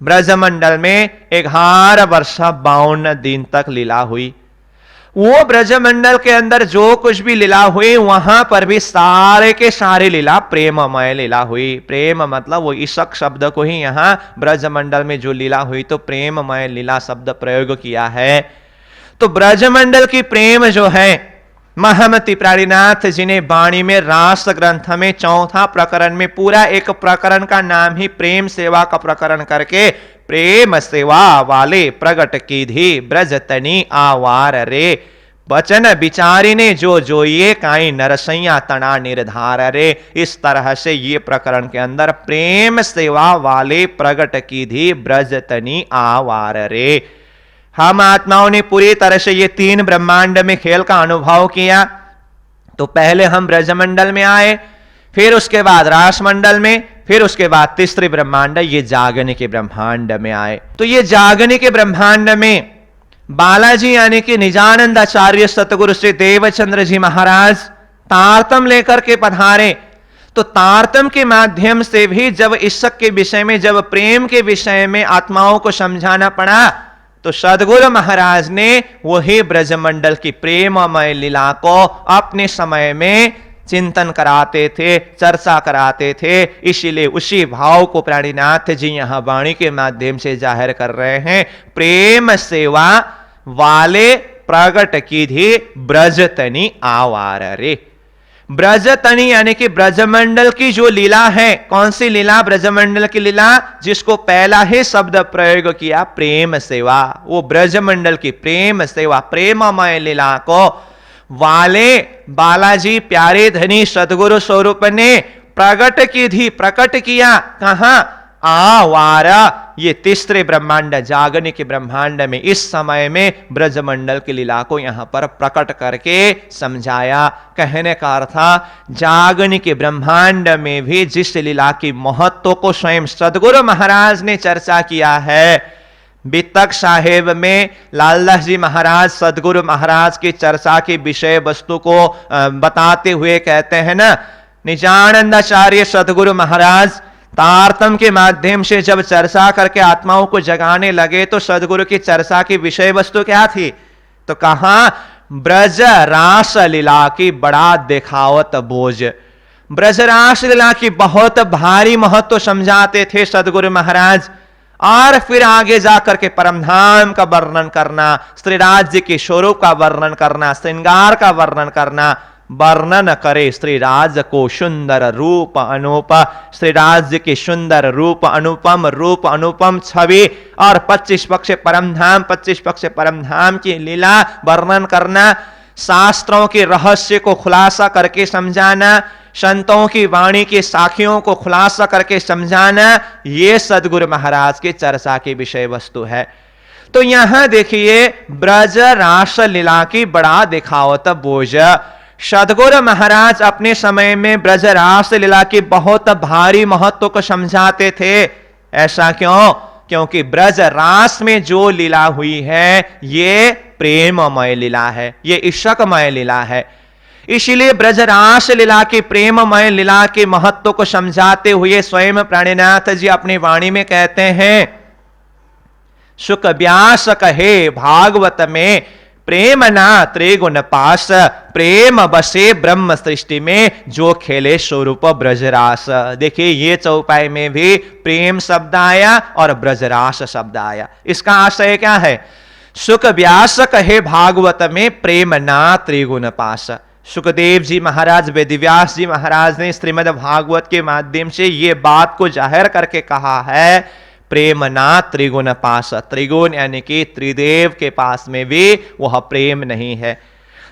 ब्रजमंडल में 11 वर्ष 52 दिन तक लीला हुई। वो ब्रजमंडल के अंदर जो कुछ भी लीला हुई वहां पर भी सारे के सारे लीला प्रेममय लीला हुई। प्रेम मतलब वो इशक शब्द को ही यहां ब्रजमंडल में जो लीला हुई तो प्रेममय लीला शब्द प्रयोग किया है। तो ब्रजमंडल की प्रेम जो है, महमति प्राणीनाथ जी ने वाणी में रास ग्रंथ में 4था प्रकरण में पूरा एक प्रकरण का नाम ही प्रेम सेवा का प्रकरण करके प्रेम सेवा वाले प्रगट की धी ब्रजतनी आवार रे, वचन विचारी ने जो ये काई नरसैया तना निर्धार रे। इस तरह से ये प्रकरण के अंदर प्रेम सेवा वाले प्रगट की धी ब्रजतनी आवार रे। हम आत्माओं ने पूरी तरह से ये 3 ब्रह्मांड में खेल का अनुभव किया। तो पहले हम ब्रजमंडल में आए, फिर उसके बाद रासमंडल में, फिर उसके बाद तीसरे ब्रह्मांड ये जागने के ब्रह्मांड में आए। तो ये जागने के ब्रह्मांड में बालाजी यानी कि निजानंद आचार्य सतगुरु श्री देवचंद्र जी महाराज तारतम लेकर के पधारे। तो तारतम के माध्यम से भी जब इश्क के विषय में, जब प्रेम के विषय में आत्माओं को समझाना पड़ा तो सदगुरु महाराज ने वही ब्रजमंडल की प्रेममय लीला को अपने समय में चिंतन कराते थे, चर्चा कराते थे। इसीलिए उसी भाव को प्राणीनाथ जी यहां वाणी के माध्यम से जाहिर कर रहे हैं। प्रेम सेवा वाले प्रगट की थी ब्रजतनी आवार रे। ब्रजतनी यानी कि ब्रजमंडल की जो लीला है, कौन सी लीला? ब्रजमंडल की लीला, जिसको पहला ही शब्द प्रयोग किया प्रेम सेवा। वो ब्रजमंडल की प्रेम सेवा, प्रेममय लीला को वाले बालाजी प्यारे धनी सदगुरु स्वरूप ने प्रकट की थी, प्रकट किया। कहां? आवारा, ये तीसरे ब्रह्मांड जागने के ब्रह्मांड में इस समय में ब्रजमंडल की लीला को यहां पर प्रकट करके समझाया। कहने का अर्थ जागने के ब्रह्मांड में भी जिस लीला की महत्व को स्वयं सदगुरु महाराज ने चर्चा किया है। बितक साहेब में लालदास जी महाराज सदगुरु महाराज की चर्चा की विषय वस्तु को बताते हुए कहते हैं ना, निजानंदाचार्य सदगुरु महाराज तारतम के माध्यम से जब चर्चा करके आत्माओं को जगाने लगे तो सदगुरु की चर्चा की विषय वस्तु क्या थी? तो कहा ब्रज रास लीला की बड़ा दिखावत बोझ। ब्रज रास लीला की बहुत भारी महत्व समझाते थे सदगुरु महाराज। और फिर आगे जाकर के परमधाम का वर्णन करना, श्री राज्य के स्वरूप का वर्णन करना, श्रृंगार का वर्णन करना। वर्णन करे श्री राज को सुंदर रूप अनूप, श्री राज्य के सुंदर रूप अनुपम, रूप अनुपम छवि और 25 पक्ष परमधाम, 25 पक्ष परमधाम की लीला वर्णन करना, शास्त्रों के रहस्य को खुलासा करके समझाना, संतों की वाणी की साखियों को खुलासा करके समझाना, ये सदगुरु महाराज की चर्चा की विषय वस्तु है। तो यहां देखिए ब्रज रास लीला की बड़ा दिखावत बोझ। सदगुरु महाराज अपने समय में ब्रज रास लीला की बहुत भारी महत्व को समझाते थे। ऐसा क्यों? क्योंकि ब्रज रास में जो लीला हुई है ये प्रेममय लीला है, ये इश्कमय लीला है। इसीलिए ब्रजरास लीला की प्रेममय लीला के महत्व को समझाते हुए स्वयं प्राणिनाथ जी अपनी वाणी में कहते हैं, सुख व्यास कहे भागवत में प्रेम ना त्रिगुण पास, प्रेम बसे ब्रह्म सृष्टि में जो खेले स्वरूप ब्रजरास। देखिए ये चौपाई में भी प्रेम शब्द आया और ब्रजरास शब्द आया। इसका आशय क्या है? सुख व्यास कहे भागवत में प्रेम ना त्रिगुण पास। सुखदेव जी महाराज, वेदव्यास जी महाराज ने श्रीमद् भागवत के माध्यम से ये बात को जाहिर करके कहा है, प्रेम ना त्रिगुण पास। त्रिगुण यानी कि त्रिदेव के पास में भी वह प्रेम नहीं है।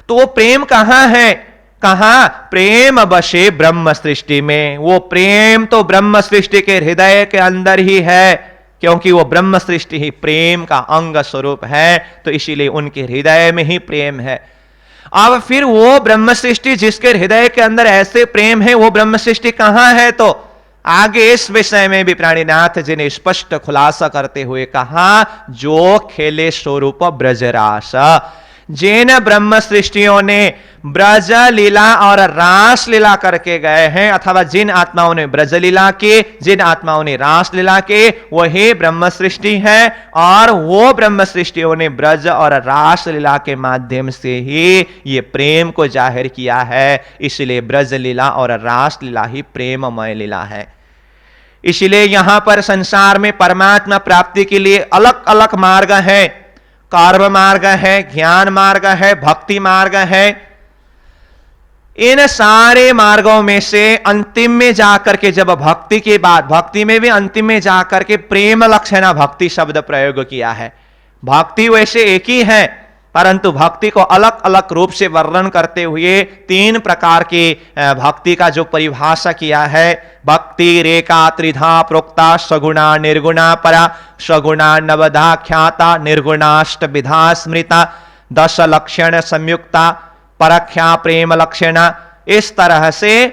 तो वो प्रेम कहां है? कहां? प्रेम बसे ब्रह्म सृष्टि में। वो प्रेम तो ब्रह्म सृष्टि के हृदय के अंदर ही है, क्योंकि वो ब्रह्म सृष्टि ही प्रेम का अंग स्वरूप है, तो इसीलिए उनके हृदय में ही प्रेम है। अब फिर वो ब्रह्म सृष्टि जिसके हृदय के अंदर ऐसे प्रेम है, वो ब्रह्म सृष्टि कहां है? तो आगे इस विषय में भी प्राणिनाथ जी ने स्पष्ट खुलासा करते हुए कहा, जो खेले स्वरूप ब्रजरास। जिन ब्रह्म सृष्टियों ने ब्रज लीला और रास लीला करके गए हैं, अथवा जिन आत्माओं ने ब्रज लीला की, जिन आत्माओं ने रास लीला की, वही ब्रह्म सृष्टि है। और वो ब्रह्म सृष्टियों ने ब्रज और रास लीला के माध्यम से ही ये प्रेम को जाहिर किया है। इसलिए ब्रज लीला और रास लीला ही प्रेममय लीला है। इसलिए यहां पर संसार में परमात्मा प्राप्ति के लिए अलग अलग मार्ग है। कर्म मार्ग है, ज्ञान मार्ग है, भक्ति मार्ग है। इन सारे मार्गों में से अंतिम में जाकर के, जब भक्ति के बाद, भक्ति में भी अंतिम में जाकर के प्रेम लक्षणा भक्ति शब्द प्रयोग किया है। भक्ति वैसे एक ही है, परंतु भक्ति को अलग अलग रूप से वर्णन करते हुए तीन प्रकार की भक्ति का जो परिभाषा किया है, भक्ति रेखा त्रिधा प्रोक्ता, सगुणा निर्गुणा परा, सगुणा नवधा ख्याता, निर्गुणाष्ट विधा स्मृता, दश लक्षण संयुक्ता, परख्या प्रेम लक्षणा। इस तरह से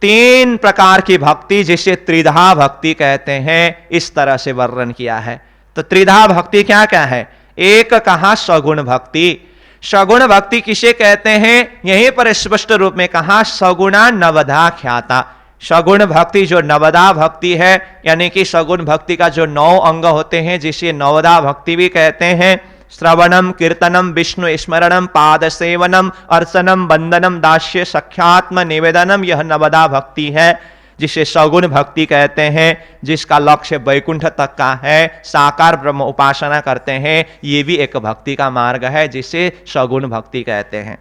तीन प्रकार की भक्ति, जिसे त्रिधा भक्ति कहते हैं, इस तरह से वर्णन किया है। तो त्रिधा भक्ति क्या क्या है? एक कहा सगुण भक्ति। सगुण भक्ति किसे कहते हैं? यहीं पर स्पष्ट रूप में कहा, सगुणा नवधा ख्याता। सगुण भक्ति जो नवदा भक्ति है, यानी कि सगुण भक्ति का जो 9 अंग होते हैं, जिसे नवदा भक्ति भी कहते हैं। श्रवणम कीर्तनम विष्णु स्मरणम पाद सेवनम अर्चनम वंदनम दास्य सख्यात्म निवेदनम, यह नवदा भक्ति है, जिसे सगुण भक्ति कहते हैं, जिसका लक्ष्य वैकुंठ तक का है, साकार ब्रह्म उपासना करते हैं। ये भी एक भक्ति का मार्ग है, जिसे सगुण भक्ति कहते हैं।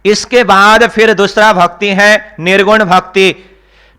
इसके बाद फिर दूसरा भक्ति है निर्गुण भक्ति।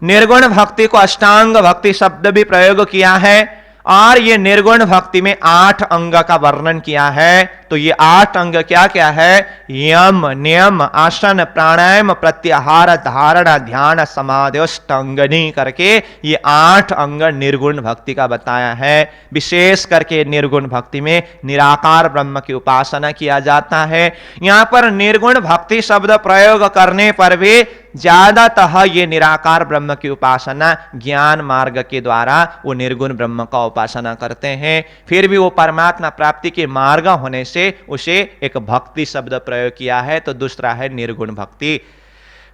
निर्गुण भक्ति को अष्टांग भक्ति शब्द भी प्रयोग किया है, और ये निर्गुण भक्ति में 8 अंग का वर्णन किया है। तो ये 8 अंग क्या क्या है? यम नियम आसन प्राणायाम प्रत्याहार धारणा ध्यान समाधि अष्टांगनी करके ये 8 अंग निर्गुण भक्ति का बताया है। विशेष करके निर्गुण भक्ति में निराकार ब्रह्म की उपासना किया जाता है। यहां पर निर्गुण भक्ति शब्द प्रयोग करने पर भी ज्यादातः ये निराकार ब्रह्म की उपासना ज्ञान मार्ग के द्वारा वो निर्गुण ब्रह्म का उपासना करते हैं। फिर भी वो परमात्मा प्राप्ति के मार्ग होने से उसे एक भक्ति शब्द प्रयोग किया है। तो दूसरा है निर्गुण भक्ति।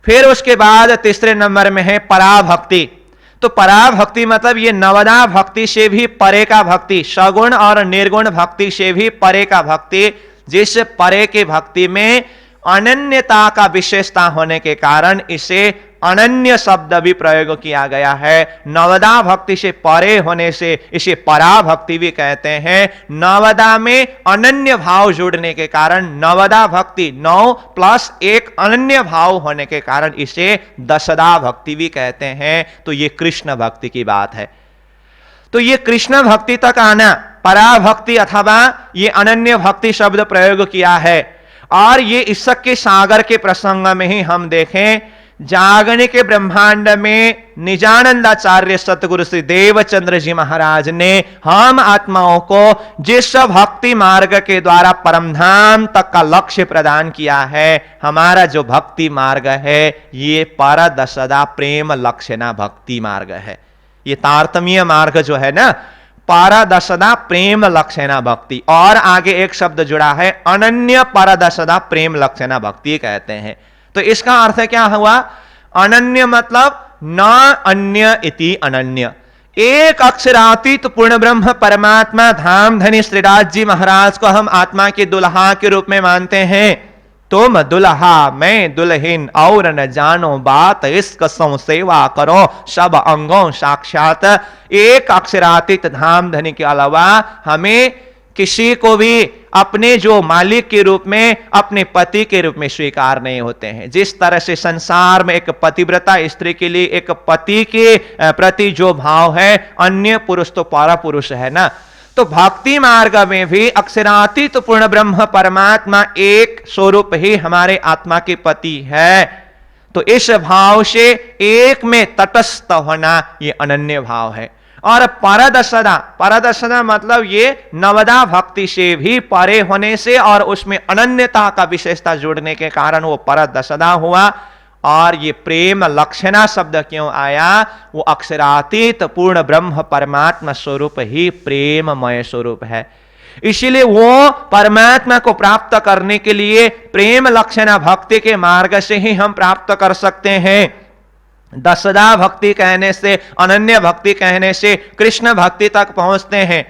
फिर उसके बाद तीसरे नंबर में है पराभक्ति। तो पराभक्ति मतलब ये नवदा भक्ति से भी परे का भक्ति, सगुण और निर्गुण भक्ति से भी परे का भक्ति, जिस परे के भक्ति में अनन्यता का विशेषता होने के कारण इसे अनन्य शब्द भी प्रयोग किया गया है। नवदा भक्ति से परे होने से इसे पराभक्ति भी कहते हैं। नवदा में अनन्य भाव जुड़ने के कारण नवदा भक्ति, 9 प्लस 1 अनन्य भाव होने के कारण इसे दशदा भक्ति भी कहते हैं। तो ये कृष्ण भक्ति की बात है। तो ये कृष्ण भक्ति तक आना, पराभक्ति अथवा ये अनन्य भक्ति शब्द प्रयोग किया है। और ये ईशक के सागर के प्रसंग में ही हम देखें, जागने के ब्रह्मांड में निजानंदाचार्य सतगुरु श्री देवचंद्र जी महाराज ने हम आत्माओं को जिस भक्ति मार्ग के द्वारा परमधाम तक का लक्ष्य प्रदान किया है, हमारा जो भक्ति मार्ग है ये परदशदा प्रेम लक्षणा भक्ति मार्ग है। ये तारतम्य मार्ग जो है ना, परदशदा प्रेम लक्षणा भक्ति, और आगे एक शब्द जुड़ा है अनन्य परदशदा प्रेम लक्षणा भक्ति कहते हैं। तो इसका अर्थ क्या हुआ? अनन्य मतलब न अन्य इति अनन्य। एक अक्षरातीत पूर्ण ब्रह्म परमात्मा धाम धनी श्रीराज जी महाराज को हम आत्मा के दुल्हा के रूप में मानते हैं। तुम दुल्हा मैं दुल्हन और न जानो बात, इस कसम सेवा करो सब अंगों साक्षात। एक अक्षरातीत धाम धनी के अलावा हमें किसी को भी अपने जो मालिक के रूप में, अपने पति के रूप में स्वीकार नहीं होते हैं। जिस तरह से संसार में एक पतिव्रता स्त्री के लिए एक पति के प्रति जो भाव है, अन्य पुरुष तो पर पुरुष है ना, तो भक्ति मार्ग में भी अक्षरातीत पूर्ण ब्रह्म परमात्मा एक स्वरूप ही हमारे आत्मा के पति है। तो इस भाव से एक में तटस्थ होना ये अनन्य भाव है। और परदसदा, परदसदा मतलब ये नवदा भक्ति से भी परे होने से और उसमें अनन्यता का विशेषता जोड़ने के कारण वो परदसदा हुआ। और ये प्रेम लक्षणा शब्द क्यों आया? वो अक्षरातीत पूर्ण ब्रह्म परमात्मा स्वरूप ही प्रेममय स्वरूप है। इसीलिए वो परमात्मा को प्राप्त करने के लिए प्रेम लक्षणा भक्ति के मार्ग से ही हम प्राप्त कर सकते हैं। दसदा भक्ति कहने से, अनन्य भक्ति कहने से कृष्ण भक्ति तक पहुंचते हैं।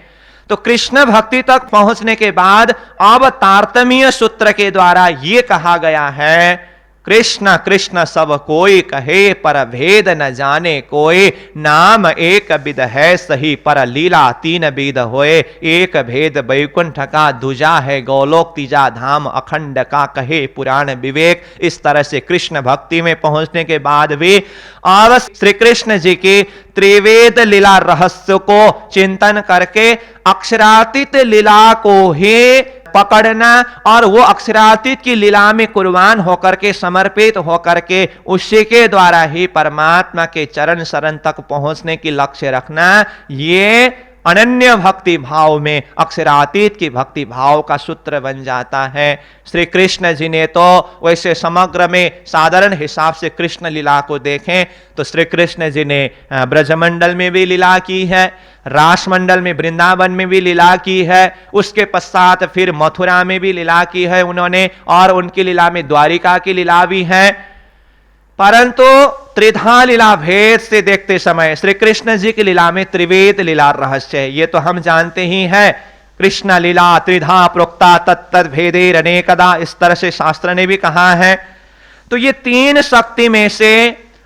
तो कृष्ण भक्ति तक पहुंचने के बाद अब तारतम्य सूत्र के द्वारा यह कहा गया है, कृष्ण कृष्ण सब कोई कहे पर भेद न जाने कोई, नाम एक विध है सही पर लीला तीन विध होए, एक भेद वैकुंठ का दूजा है गौलोक तीजा धाम अखंड का कहे पुराण विवेक। इस तरह से कृष्ण भक्ति में पहुंचने के बाद भी अब श्री कृष्ण जी की त्रिवेद लीला रहस्य को चिंतन करके अक्षरातीत लीला को ही पकड़ना और वो अक्षरातीत की लीला में कुर्बान होकर के, समर्पित होकर के उसी के द्वारा ही परमात्मा के चरण शरण तक पहुंचने की लक्ष्य रखना, ये अनन्य भक्ति भाव में अक्षरातीत की भक्ति भाव का सूत्र बन जाता है। श्री कृष्ण जी ने तो वैसे समग्र में साधारण हिसाब से कृष्ण लीला को देखें तो श्री कृष्ण जी ने ब्रजमंडल में भी लीला की है, रास मंडल में वृंदावन में भी लीला की है, उसके पश्चात फिर मथुरा में भी लीला की है उन्होंने, और उनकी लीला में द्वारिका की लीला भी है। परंतु त्रिधा लीला भेद से देखते समय श्री कृष्ण जी की लीला में त्रिवेद लीला रहस्य है, ये तो हम जानते ही हैं। कृष्ण लीला त्रिधा प्रोक्ता तत्तद भेदे अनेकदा, इस तरह से शास्त्र ने भी कहा है। तो ये तीन शक्ति में से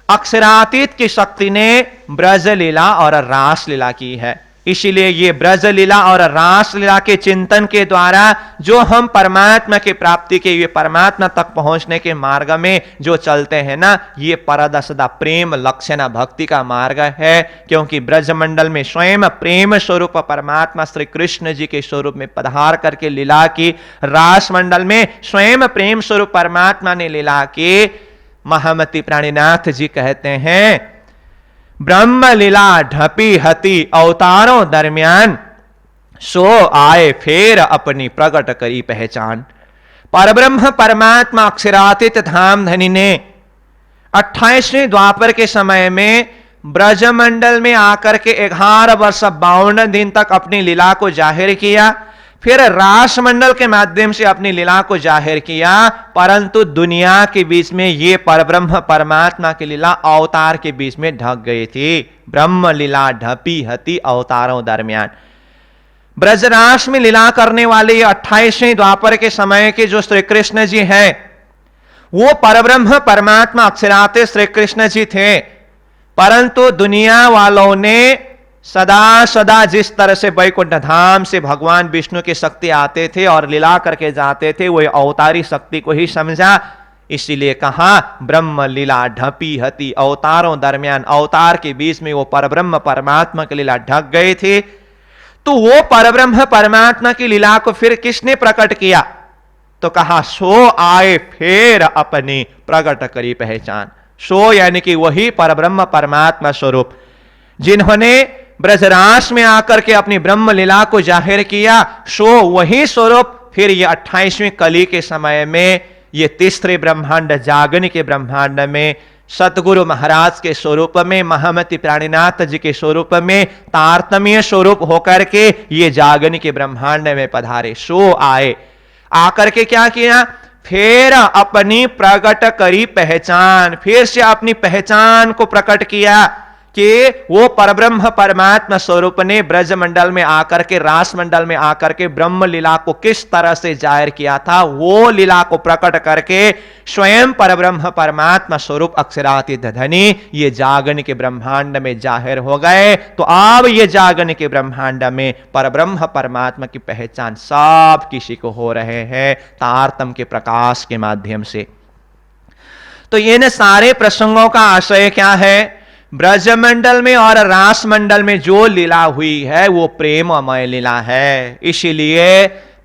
अक्षरातीत की शक्ति ने ब्रज लीला और रास लीला की है। इसीलिए ये ब्रज लीला और रास लीला के चिंतन के द्वारा जो हम परमात्मा की प्राप्ति के, ये परमात्मा तक पहुंचने के मार्ग में जो चलते हैं ना, ये परदसदा प्रेम लक्षणा भक्ति का मार्ग है। क्योंकि ब्रजमंडल में स्वयं प्रेम स्वरूप परमात्मा श्री कृष्ण जी के स्वरूप में पधार करके लीला की, रास मंडल में स्वयं प्रेम स्वरूप परमात्मा ने लीला की। महामती प्राणीनाथ जी कहते हैं, ब्रह्म लीला ढपी हती अवतारों दरमियान, सो आए फेर अपनी प्रकट करी पहचान। परब्रह्म परमात्मा अक्षरातीत धाम धनी ने 28वें द्वापर के समय में ब्रजमंडल में आकर के 11 वर्ष 52 दिन तक अपनी लीला को जाहिर किया, फिर रास मंडल के माध्यम से अपनी लीला को जाहिर किया। परंतु दुनिया के बीच में ये परब्रह्म परमात्मा की लीला अवतार के बीच में ढक गई थी। ब्रह्म लीला ढपी हती अवतारों दरमियान। ब्रजरास में लीला करने वाले 28वें द्वापर के समय के जो श्री कृष्ण जी हैं, वो परब्रह्म परमात्मा अक्षरातीत श्री कृष्ण जी थे। परंतु दुनिया वालों ने सदा सदा जिस तरह से वैकुंठ धाम से भगवान विष्णु की शक्ति आते थे और लीला करके जाते थे, वो अवतारी शक्ति को ही समझा। इसीलिए कहा ब्रह्म लीला ढपी हती अवतारों दरमियान, अवतार के बीच में वो परब्रह्म परमात्मा की लीला ढक गए थे। तो वो परब्रह्म परमात्मा की लीला को फिर किसने प्रकट किया? तो कहा सो आए फिर अपनी प्रकट करी पहचान। सो यानी कि वही परब्रह्म परमात्मा स्वरूप जिन्होंने ब्रजरास में आकर के अपनी ब्रह्म लीला को जाहिर किया, सो वही स्वरूप फिर ये 28वें कली के समय में ये तीसरे ब्रह्मांड जागन के ब्रह्मांड में सतगुरु महाराज के स्वरूप में, महामती प्राणीनाथ जी के स्वरूप में तारतम्य स्वरूप होकर के ये जागन के ब्रह्मांड में पधारे। सो आए, आकर के क्या किया? फिर अपनी प्रकट करी पहचान, फिर से अपनी पहचान को प्रकट किया कि वो परब्रह्म परमात्मा स्वरूप ने ब्रज मंडल में आकर के, रास मंडल में आकर के ब्रह्म लीला को किस तरह से जाहिर किया था, वो लीला को प्रकट करके स्वयं परब्रह्म परमात्मा स्वरूप अक्षरातीत धनी ये जागन के ब्रह्मांड में जाहिर हो गए। तो अब ये जागन के ब्रह्मांड में परब्रह्म परमात्मा की पहचान सब किसी को हो रहे हैं तारतम के प्रकाश के माध्यम से। तो इन सारे प्रसंगों का आशय क्या है? ब्रजमंडल में और रास मंडल में जो लीला हुई है वो प्रेममय लीला है। इसीलिए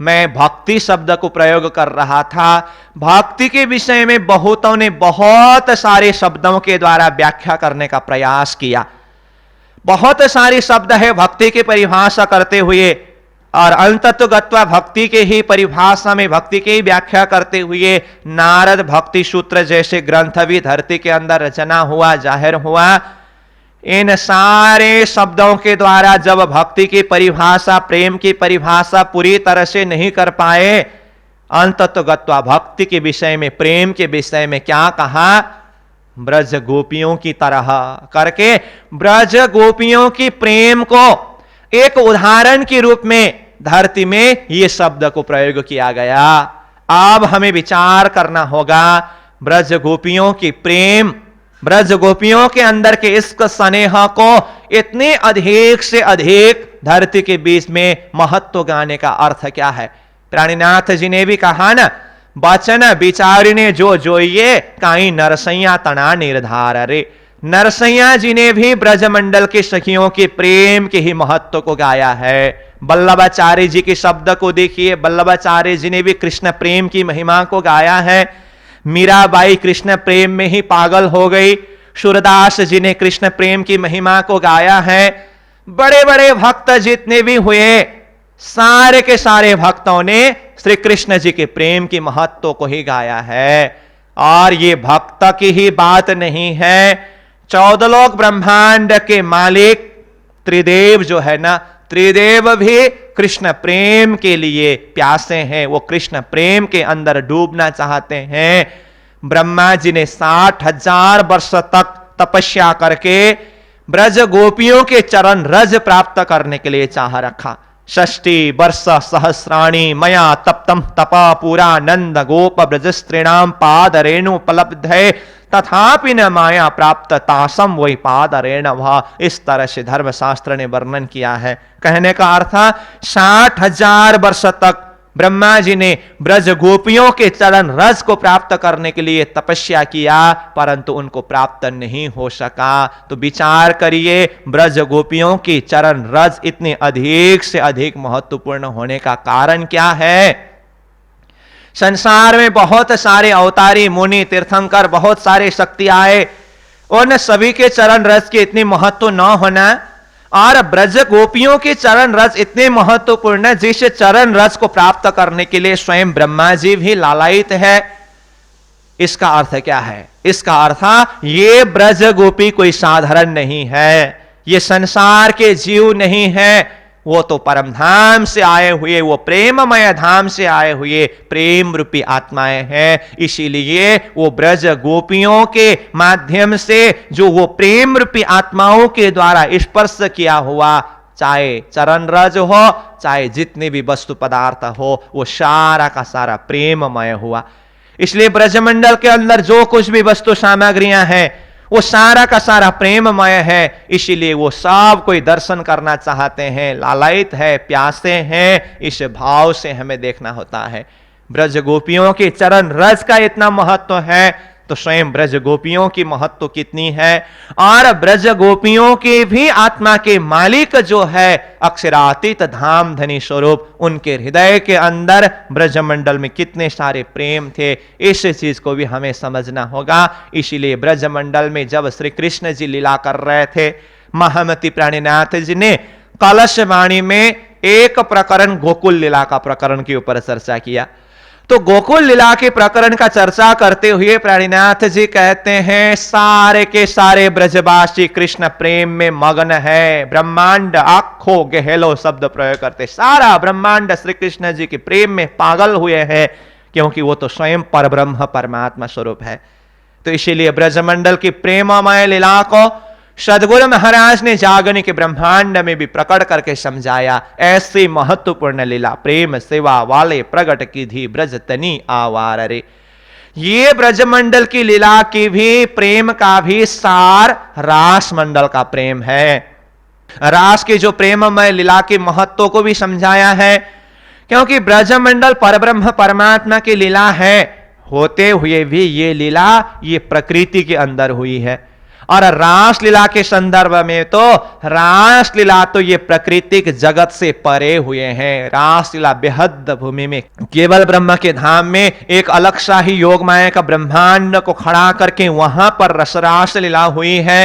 मैं भक्ति शब्द को प्रयोग कर रहा था। भक्ति के विषय में बहुतों ने बहुत सारे शब्दों के द्वारा व्याख्या करने का प्रयास किया। बहुत सारे शब्द है भक्ति की परिभाषा करते हुए, और अंतत्वगत्वा भक्ति के ही परिभाषा में, भक्ति की व्याख्या करते हुए नारद भक्ति सूत्र जैसे ग्रंथ भी धरती के अंदर रचना हुआ, जाहिर हुआ। इन सारे शब्दों के द्वारा जब भक्ति की परिभाषा, प्रेम की परिभाषा पूरी तरह से नहीं कर पाए, अंतत्वगत्वा भक्ति के विषय में, प्रेम के विषय में क्या कहा? ब्रज गोपियों की तरह करके ब्रज गोपियों की प्रेम को एक उदाहरण के रूप में धरती में ये शब्द को प्रयोग किया गया। अब हमें विचार करना होगा ब्रज गोपियों की प्रेम, ब्रज गोपियों के अंदर के इश्क स्नेह को इतने अधिक से अधिक धरती के बीच में महत्व गाने का अर्थ क्या है? प्राणीनाथ जी ने भी कहा ना, वचन विचारिने जो जोइए काई नरसैया तना निर्धार रे। नरसैया जी ने भी ब्रजमंडल के सखियों के प्रेम के ही महत्व को गाया है। वल्लभाचार्य जी के शब्द को देखिए, वल्लभाचार्य जी ने भी कृष्ण प्रेम की महिमा को गाया है। मीराबाई कृष्ण प्रेम में ही पागल हो गई। सूरदास जी ने कृष्ण प्रेम की महिमा को गाया है। बड़े बड़े भक्त जितने भी हुए, सारे के सारे भक्तों ने श्री कृष्ण जी के प्रेम की महत्व को ही गाया है। और ये भक्त की ही बात नहीं है, 14 लोक ब्रह्मांड के मालिक त्रिदेव जो है ना, त्रिदेव भी कृष्ण प्रेम के लिए प्यासे हैं। वो कृष्ण प्रेम के अंदर डूबना चाहते हैं। ब्रह्मा जी ने 60,000 वर्ष तक तपस्या करके ब्रज गोपियों के चरण रज प्राप्त करने के लिए चाह रखा। 60 वर्ष सहस्राणी मया तप्तम तपा पूरा नंद गोप ब्रज स्त्रीणाम पाद रेणु उपलब्धे तथापि न माया प्राप्त तासम वही पाद रेणव। इस तरह से धर्मशास्त्र ने वर्णन किया है। कहने का अर्थ 60,000 वर्ष तक ब्रह्मा जी ने ब्रज गोपियों के चरण रज को प्राप्त करने के लिए तपस्या किया, परंतु उनको प्राप्त नहीं हो सका। तो विचार करिए, ब्रज गोपियों की चरण रज इतने अधिक से अधिक महत्वपूर्ण होने का कारण क्या है? संसार में बहुत सारे अवतारी मुनि तीर्थंकर, बहुत सारे शक्ति आए, उन सभी के चरण रज के इतने महत्व न होना और ब्रज गोपियों के चरण रज इतने महत्वपूर्ण, जिस चरण रज को प्राप्त करने के लिए स्वयं ब्रह्मा जी भी लालायित है। इसका अर्थ क्या है? इसका अर्थ ये ब्रज गोपी कोई साधारण नहीं है, ये संसार के जीव नहीं है, वो तो परम धाम से आए हुए, वो प्रेममय धाम से आए हुए प्रेम रूपी आत्माएं हैं। इसीलिए वो ब्रज गोपियों के माध्यम से जो वो प्रेम रूपी आत्माओं के द्वारा स्पर्श किया हुआ, चाहे चरण रज हो, चाहे जितने भी वस्तु पदार्थ हो, वो सारा का सारा प्रेममय हुआ। इसलिए ब्रजमंडल के अंदर जो कुछ भी वस्तु सामग्रियां हैं, वो सारा का सारा प्रेममय है। इसीलिए वो सब कोई दर्शन करना चाहते हैं, लालायित है, प्यासे हैं। इस भाव से हमें देखना होता है। ब्रज गोपियों के चरण रज का इतना महत्व है, तो स्वयं ब्रज गोपियों की महत्व कितनी है। और ब्रज गोपियों के भी आत्मा के मालिक जो है अक्षरातीत धाम धनी स्वरूप, उनके हृदय के अंदर ब्रजमंडल में कितने सारे प्रेम थे, इस चीज को भी हमें समझना होगा। इसीलिए ब्रजमंडल में जब श्री कृष्ण जी लीला कर रहे थे, महामती प्राणीनाथ जी ने कलश वाणी में एक प्रकरण गोकुल लीला का प्रकरण के ऊपर चर्चा किया। तो गोकुल लीला के प्रकरण का चर्चा करते हुए प्राणीनाथ जी कहते हैं, सारे के सारे ब्रजवासी कृष्ण प्रेम में मग्न है। ब्रह्मांड आखो गहलो शब्द प्रयोग करते, सारा ब्रह्मांड श्री कृष्ण जी के प्रेम में पागल हुए हैं। क्योंकि वो तो स्वयं परब्रह्म परमात्मा स्वरूप है। तो इसीलिए ब्रजमंडल की प्रेममय लीला को सदगुरु महाराज ने जागने के ब्रह्मांड में भी प्रकट करके समझाया। ऐसी महत्वपूर्ण लीला प्रेम सेवा वाले प्रगट की धी ब्रज तनी आवार रे। ये ब्रजमंडल की लीला की भी प्रेम का भी सार रास मंडल का प्रेम है। रास की जो प्रेममय लीला के महत्व को भी समझाया है, क्योंकि ब्रजमंडल परब्रह्म परमात्मा की लीला है, होते हुए भी ये लीला ये प्रकृति के अंदर हुई है। और रास लीला के संदर्भ में तो रास लीला तो ये प्राकृतिक जगत से परे हुए हैं। रास लीला बेहद भूमि में केवल ब्रह्म के धाम में एक अलग सा ही योग माया का ब्रह्मांड को खड़ा करके वहां पर रसरास लीला हुई है।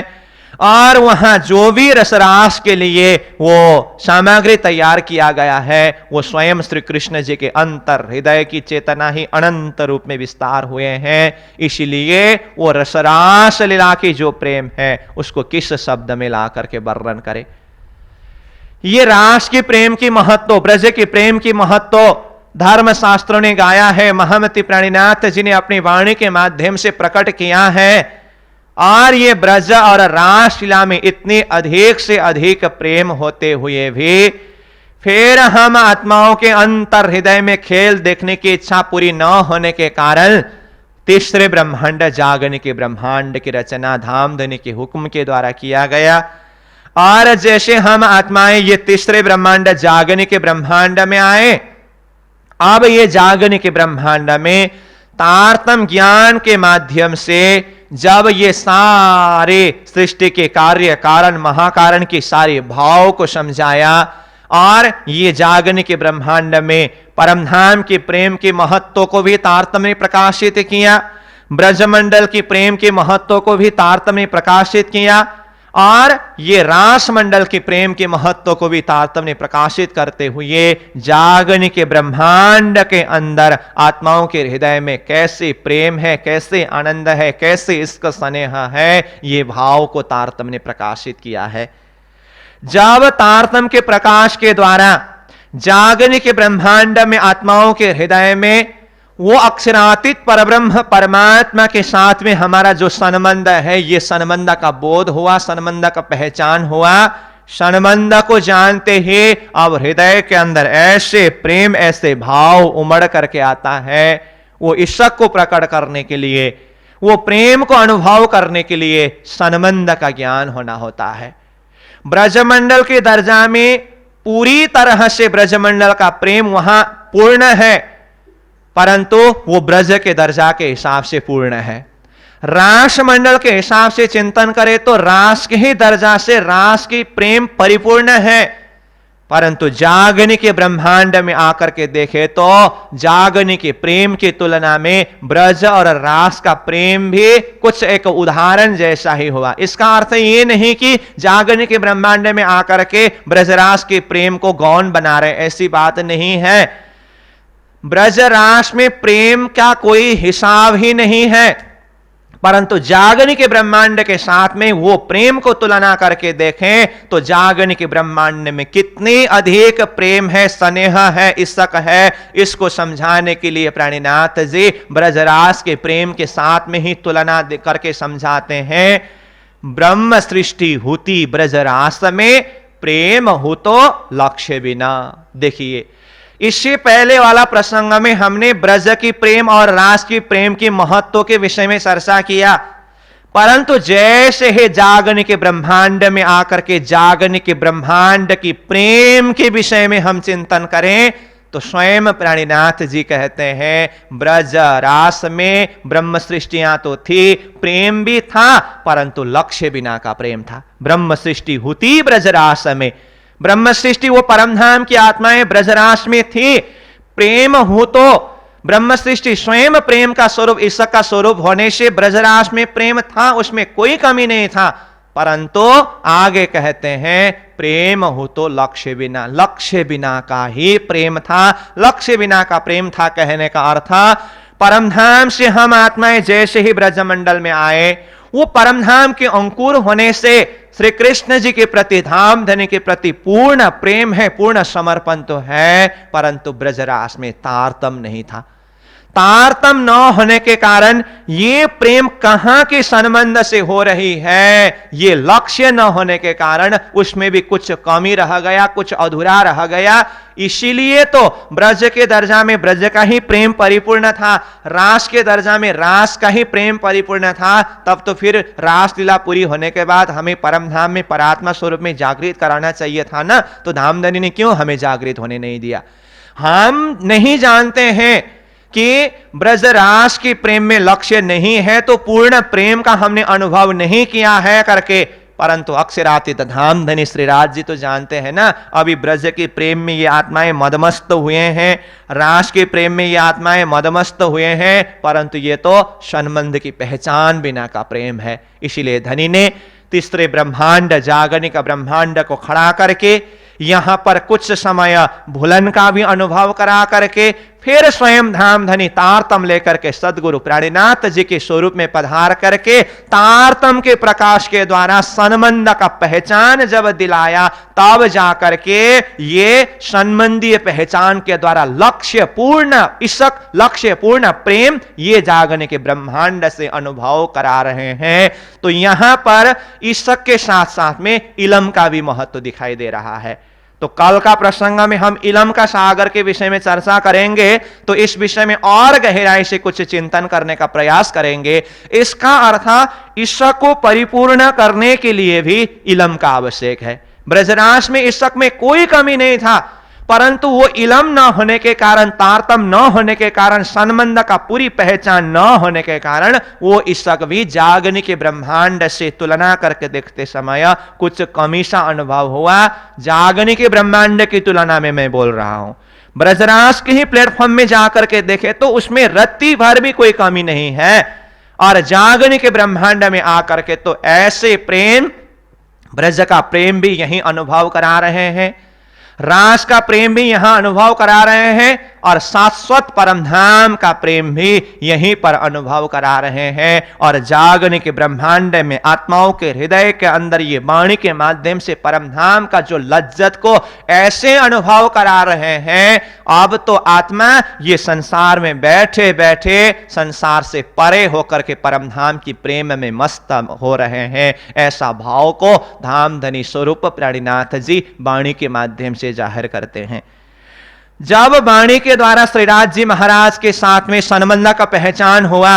और वहां जो भी रसरास के लिए वो सामग्री तैयार किया गया है वो स्वयं श्री कृष्ण जी के अंतर हृदय की चेतना ही अनंत रूप में विस्तार हुए हैं। इसलिए वो रसरास लीला की जो प्रेम है उसको किस शब्द में ला करके वर्णन करे। ये रास की प्रेम की महत्व, ब्रज की प्रेम की महत्व धर्म शास्त्रों ने गाया है, महामती प्राणीनाथ जी ने अपनी वाणी के माध्यम से प्रकट किया है। और ये ब्रज और रास लीला में इतनी अधिक से अधिक प्रेम होते हुए भी फिर हम आत्माओं के अंतर हृदय में खेल देखने की इच्छा पूरी न होने के कारण तीसरे ब्रह्मांड जागने के ब्रह्मांड की रचना धाम देने के हुक्म के द्वारा किया गया। और जैसे हम आत्माएं ये तीसरे ब्रह्मांड जागने के ब्रह्मांड में आए, अब ये जागने के ब्रह्मांड में तारतम ज्ञान के माध्यम से जब ये सारे सृष्टि के कार्य कारण महाकारण की सारी भाव को समझाया और ये जागने के ब्रह्मांड में परमधाम के प्रेम के महत्व को भी तारतम्य प्रकाशित किया, ब्रजमंडल की प्रेम के महत्व को भी तारतम्य प्रकाशित किया और ये रास मंडल के प्रेम के महत्व को भी तारतम्य प्रकाशित करते हुए जागने के ब्रह्मांड के अंदर आत्माओं के हृदय में कैसे प्रेम है, कैसे आनंद है, कैसे इसका स्नेह है, ये भाव को तारतम्य प्रकाशित किया है। जब तारतम्य के प्रकाश के द्वारा जागने के ब्रह्मांड में आत्माओं के हृदय में वो अक्षरातीत परब्रह्म परमात्मा के साथ में हमारा जो संबंध है, ये संबंध का बोध हुआ, संबंध का पहचान हुआ। संबंध को जानते ही अब हृदय के अंदर ऐसे प्रेम ऐसे भाव उमड़ करके आता है, वो ईश्वर को प्रकट करने के लिए, वो प्रेम को अनुभव करने के लिए संबंध का ज्ञान होना होता है। ब्रजमंडल के दर्जा में पूरी तरह से ब्रजमंडल का प्रेम वहां पूर्ण है, परंतु वो ब्रज के दर्जा के हिसाब से पूर्ण है। रास मंडल के हिसाब से चिंतन करें तो रास के ही दर्जा से रास की प्रेम परिपूर्ण है, परंतु जागने के ब्रह्मांड में आकर के देखे तो जागने के प्रेम की तुलना में ब्रज और रास का प्रेम भी कुछ एक उदाहरण जैसा ही हुआ। इसका अर्थ ये नहीं कि जागने के ब्रह्मांड में आकर के ब्रजरास के प्रेम को गौण बना रहे, ऐसी बात नहीं है। ब्रजरास में प्रेम का कोई हिसाब ही नहीं है, परंतु जागने के ब्रह्मांड के साथ में वो प्रेम को तुलना करके देखें तो जागने के ब्रह्मांड में कितनी अधिक प्रेम है, स्नेह है, इश्क है, इसको समझाने के लिए प्राणीनाथ जी ब्रजरास के प्रेम के साथ में ही तुलना करके समझाते हैं। ब्रह्म सृष्टि होती ब्रजरास में, प्रेम हो तो लक्ष्य बिना। देखिए इससे पहले वाला प्रसंग में हमने ब्रज की प्रेम और रास की प्रेम की महत्व के विषय में चर्चा किया, परंतु जैसे ही जागने के ब्रह्मांड में आकर के जागने के ब्रह्मांड की प्रेम के विषय में हम चिंतन करें तो स्वयं प्राणीनाथ जी कहते हैं ब्रज रास में ब्रह्म सृष्टियां तो थी, प्रेम भी था, परंतु लक्ष्य बिना का प्रेम था। ब्रह्म सृष्टि होती ब्रजरास में, ब्रह्म सृष्टि वो परमधाम की आत्माएं ब्रजरास में थी, प्रेम हो तो ब्रह्म सृष्टि स्वयं प्रेम का स्वरूप ईश्वर का स्वरूप होने से ब्रजरास में प्रेम था, उसमें कोई कमी नहीं था, परंतु आगे कहते हैं प्रेम हो तो लक्ष्य बिना, लक्ष्य बिना का ही प्रेम था। लक्ष्य बिना का प्रेम था कहने का अर्थ परमधाम से हम आत्माएं जैसे ही ब्रजमंडल में आए, वो परमधाम के अंकुर होने से श्री कृष्ण जी के प्रति धाम धनी के प्रति पूर्ण प्रेम है, पूर्ण समर्पण तो है, परंतु ब्रजरास में तारतम नहीं था। तारतम्य न होने के कारण ये प्रेम कहां के संबंध से हो रही है, ये लक्ष्य न होने के कारण उसमें भी कुछ कमी रह गया, कुछ अधूरा रह गया। इसीलिए तो ब्रज के दर्जा में ब्रज का ही प्रेम परिपूर्ण था, रास के दर्जा में रास का ही प्रेम परिपूर्ण था। तब तो फिर रास लीला पूरी होने के बाद हमें परम धाम में परात्मा स्वरूप में जागृत कराना चाहिए था ना, तो धामधनी ने क्यों हमें जागृत होने नहीं दिया? हम नहीं जानते हैं कि ब्रजरास के प्रेम में लक्ष्य नहीं है, तो पूर्ण प्रेम का हमने अनुभव नहीं किया है करके, परंतु अक्षरातीत धामधनी श्रीराज जी तो जानते हैं ना। अभी ब्रज के प्रेम में ये आत्माएं मदमस्त हुए हैं, रास के प्रेम में ये आत्माएं मदमस्त हुए हैं, परंतु ये तो संबंध की पहचान बिना का प्रेम है। इसीलिए धनी ने तीसरे ब्रह्मांड जागनिक ब्रह्मांड को खड़ा करके यहां पर कुछ समय भूलन का भी अनुभव करा करके फिर स्वयं धामधनी तारतम लेकर के सदगुरु प्राणीनाथ जी के स्वरूप में पधार करके तारतम के प्रकाश के द्वारा संबंध का पहचान जब दिलाया, तब जाकर के ये संबंधीय पहचान के द्वारा लक्ष्य पूर्ण ईशक, लक्ष्य पूर्ण प्रेम ये जागने के ब्रह्मांड से अनुभव करा रहे हैं। तो यहां पर ईशक के साथ साथ में इलम का भी महत्व दिखाई दे रहा है। तो कल का प्रसंग में हम इलम का सागर के विषय में चर्चा करेंगे, तो इस विषय में और गहराई से कुछ चिंतन करने का प्रयास करेंगे। इसका अर्थ ईशक को परिपूर्ण करने के लिए भी इलम का आवश्यक है। ब्रजरास में ईशक में कोई कमी नहीं था, परंतु वो इलम न होने के कारण, तारतम न होने के कारण, संबंध का पूरी पहचान न होने के कारण वो ईशक भी जागने के ब्रह्मांड से तुलना करके देखते समय कुछ कमी सा अनुभव हुआ। जागने के ब्रह्मांड की तुलना में मैं बोल रहा हूं। ब्रजरास के ही प्लेटफॉर्म में जाकर के देखे तो उसमें रत्ती भर भी कोई कमी नहीं है, और जागने के ब्रह्मांड में आकर के तो ऐसे प्रेम, ब्रज का प्रेम भी यही अनुभव करा रहे हैं, रास का प्रेम भी यहां अनुभव करा रहे हैं, और शाश्वत परमधाम का प्रेम भी यहीं पर अनुभव करा रहे हैं। और जागने के ब्रह्मांड में आत्माओं के हृदय के अंदर ये वाणी के माध्यम से परमधाम का जो लज्जत को ऐसे अनुभव करा रहे हैं, अब तो आत्मा ये संसार में बैठे बैठे संसार से परे होकर के परमधाम की प्रेम में मस्त हो रहे हैं। ऐसा भाव को धामधनी स्वरूप प्राणीनाथ जी वाणी के माध्यम से जाहिर करते हैं। जब वाणी के द्वारा श्रीराज जी महाराज के साथ में संबंध का पहचान हुआ,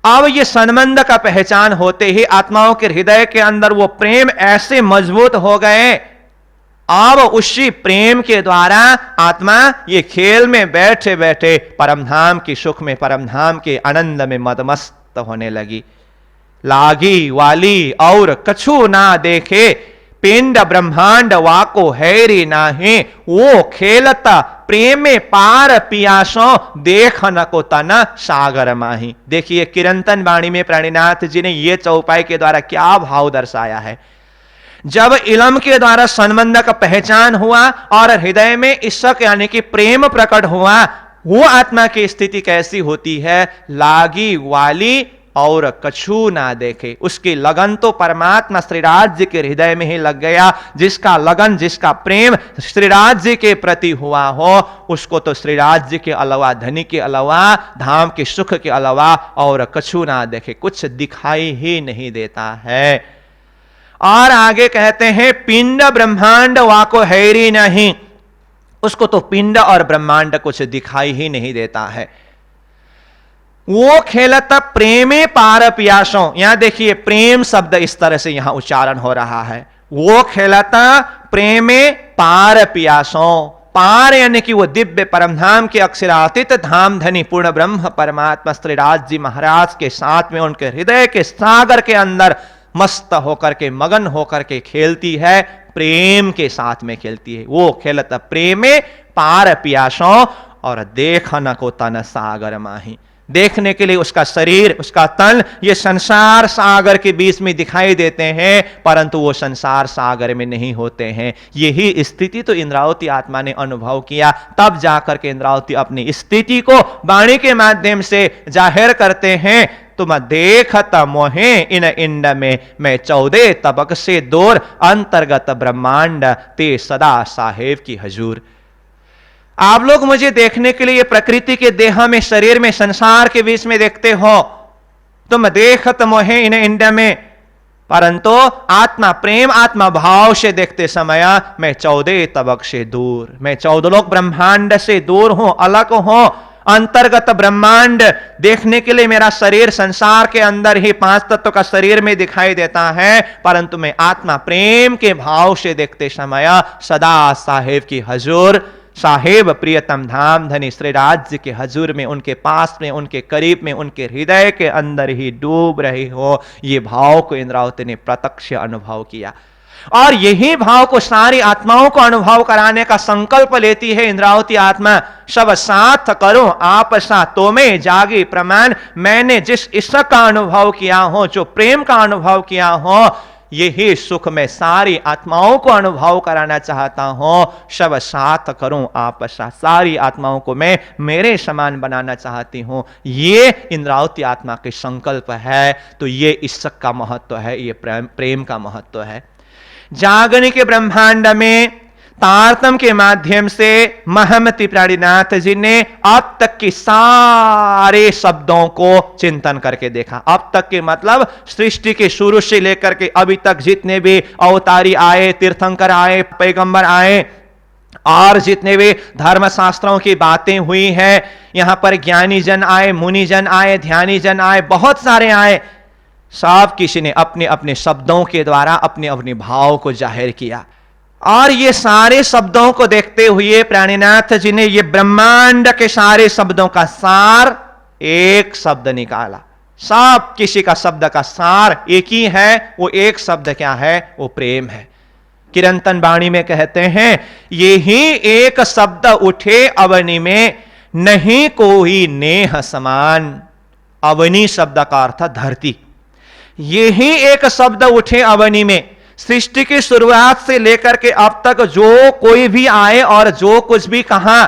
अब ये संबंध का पहचान होते ही आत्माओं के हृदय के अंदर वो प्रेम ऐसे मजबूत हो गए, अब उसी प्रेम के द्वारा आत्मा ये खेल में बैठे बैठे परमधाम की सुख में, परमधाम के आनंद में मदमस्त होने लगी। लागी वाली और कछु ना देखे, पिंड ब्रह्मांड वाको हैरी नाही, वो खेलता प्रेमे पार पियासों, देख न को तन सागर माही। देखिए किरंतन वाणी में प्राणीनाथ जी ने ये चौपाई के द्वारा क्या भाव दर्शाया है। जब इलम के द्वारा संबंध का पहचान हुआ और हृदय में ईशक यानी कि प्रेम प्रकट हुआ, वो आत्मा की स्थिति कैसी होती है? लागी वाली और कछु ना देखे। उसकी लगन तो परमात्मा श्रीराज जी के हृदय में ही लग गया। जिसका लगन, जिसका प्रेम श्रीराज जी के प्रति हुआ हो, उसको तो श्रीराज जी के अलावा, धनी के अलावा, धाम के सुख के अलावा और कछु ना देखे, कुछ दिखाई ही नहीं देता है। और आगे कहते हैं पिंड ब्रह्मांड वाको हैरी नहीं, उसको तो पिंड और ब्रह्मांड कुछ दिखाई ही नहीं देता है। वो खेलता प्रेमे पार पियासों, यहां देखिए प्रेम शब्द इस तरह से यहां उच्चारण हो रहा है। वो खेलता प्रेमे पार पियासों, पार यानी कि वो दिव्य परमधाम के अक्षरातीत धामधनी पूर्ण ब्रह्म परमात्मा श्रीराज जी महाराज के साथ में उनके हृदय के सागर के अंदर मस्त होकर के, मगन होकर के खेलती है, प्रेम के साथ में खेलती है। वो खेलता प्रेमे पार पियासों और देख न को तन सागर माही। देखने के लिए उसका शरीर, उसका तन ये संसार सागर के बीच में दिखाई देते हैं, परंतु वो संसार सागर में नहीं होते हैं। यही स्थिति तो इंद्रावती आत्मा ने अनुभव किया। तब जाकर के इंद्रावती अपनी स्थिति को वाणी के माध्यम से जाहिर करते हैं। तुम देखत मोहे इन इंड में, मैं 14 तबक से दूर, अंतर्गत ब्रह्मांड ते सदा साहेब की हजूर। आप लोग मुझे देखने के लिए प्रकृति के देह में, शरीर में, संसार के बीच में देखते हो, तुम देखत मोहे इन इंद्र में, परंतु आत्मा प्रेम, आत्मा भाव से देखते समय मैं 14 तबक से दूर, मैं 14 लोक ब्रह्मांड से दूर हूं, अलग हूं। अंतर्गत ब्रह्मांड देखने के लिए मेरा शरीर संसार के अंदर ही 5 तत्व का शरीर में दिखाई देता है, परंतु मैं आत्मा प्रेम के भाव से देखते समय सदा साहेब की हजूर, साहेब प्रियतम धाम धनी श्री राज्य के हजूर में, उनके पास में, उनके करीब में, उनके हृदय के अंदर ही डूब रही हो। ये भाव को इंद्रावती ने प्रत्यक्ष अनुभव किया और यही भाव को सारी आत्माओं को अनुभव कराने का संकल्प लेती है इंद्रावती आत्मा। सब साथ करो आप साथ, तो में जागी प्रमाण, मैंने जिस इश्क का अनुभव किया हो, जो प्रेम का अनुभव किया हो, यही सुख मैं सारी आत्माओं को अनुभव कराना चाहता हूं। सब साथ करूं आप साथ, सारी आत्माओं को मैं मेरे समान बनाना चाहती हूं। ये इंद्रावती आत्मा के संकल्प है। तो ये इश्क का महत्व है, ये प्रेम का महत्व है। जागने के ब्रह्मांड में तारतम के माध्यम से महमति प्राणीनाथ जी ने अब तक के सारे शब्दों को चिंतन करके देखा। अब तक के मतलब सृष्टि के शुरू से लेकर के अभी तक जितने भी अवतारी आए, तीर्थंकर आए, पैगंबर आए और जितने भी धर्मशास्त्रों की बातें हुई हैं, यहां पर ज्ञानी जन आए, मुनि जन आए, ध्यानी जन आए, बहुत सारे आए। सब किसी ने अपने अपने शब्दों के द्वारा अपने अपने भाव को जाहिर किया और ये सारे शब्दों को देखते हुए प्राणीनाथ जी ने ये ब्रह्मांड के सारे शब्दों का सार एक शब्द निकाला। सब किसी का शब्द का सार एक ही है, वो एक शब्द क्या है? वो प्रेम है। किरंतन वाणी में कहते हैं, यही एक शब्द उठे अवनि में, नहीं कोई नेह समान। अवनि शब्द का अर्थ धरती। यही एक शब्द उठे अवनि में, सृष्टि की शुरुआत से लेकर के अब तक जो कोई भी आए और जो कुछ भी कहा,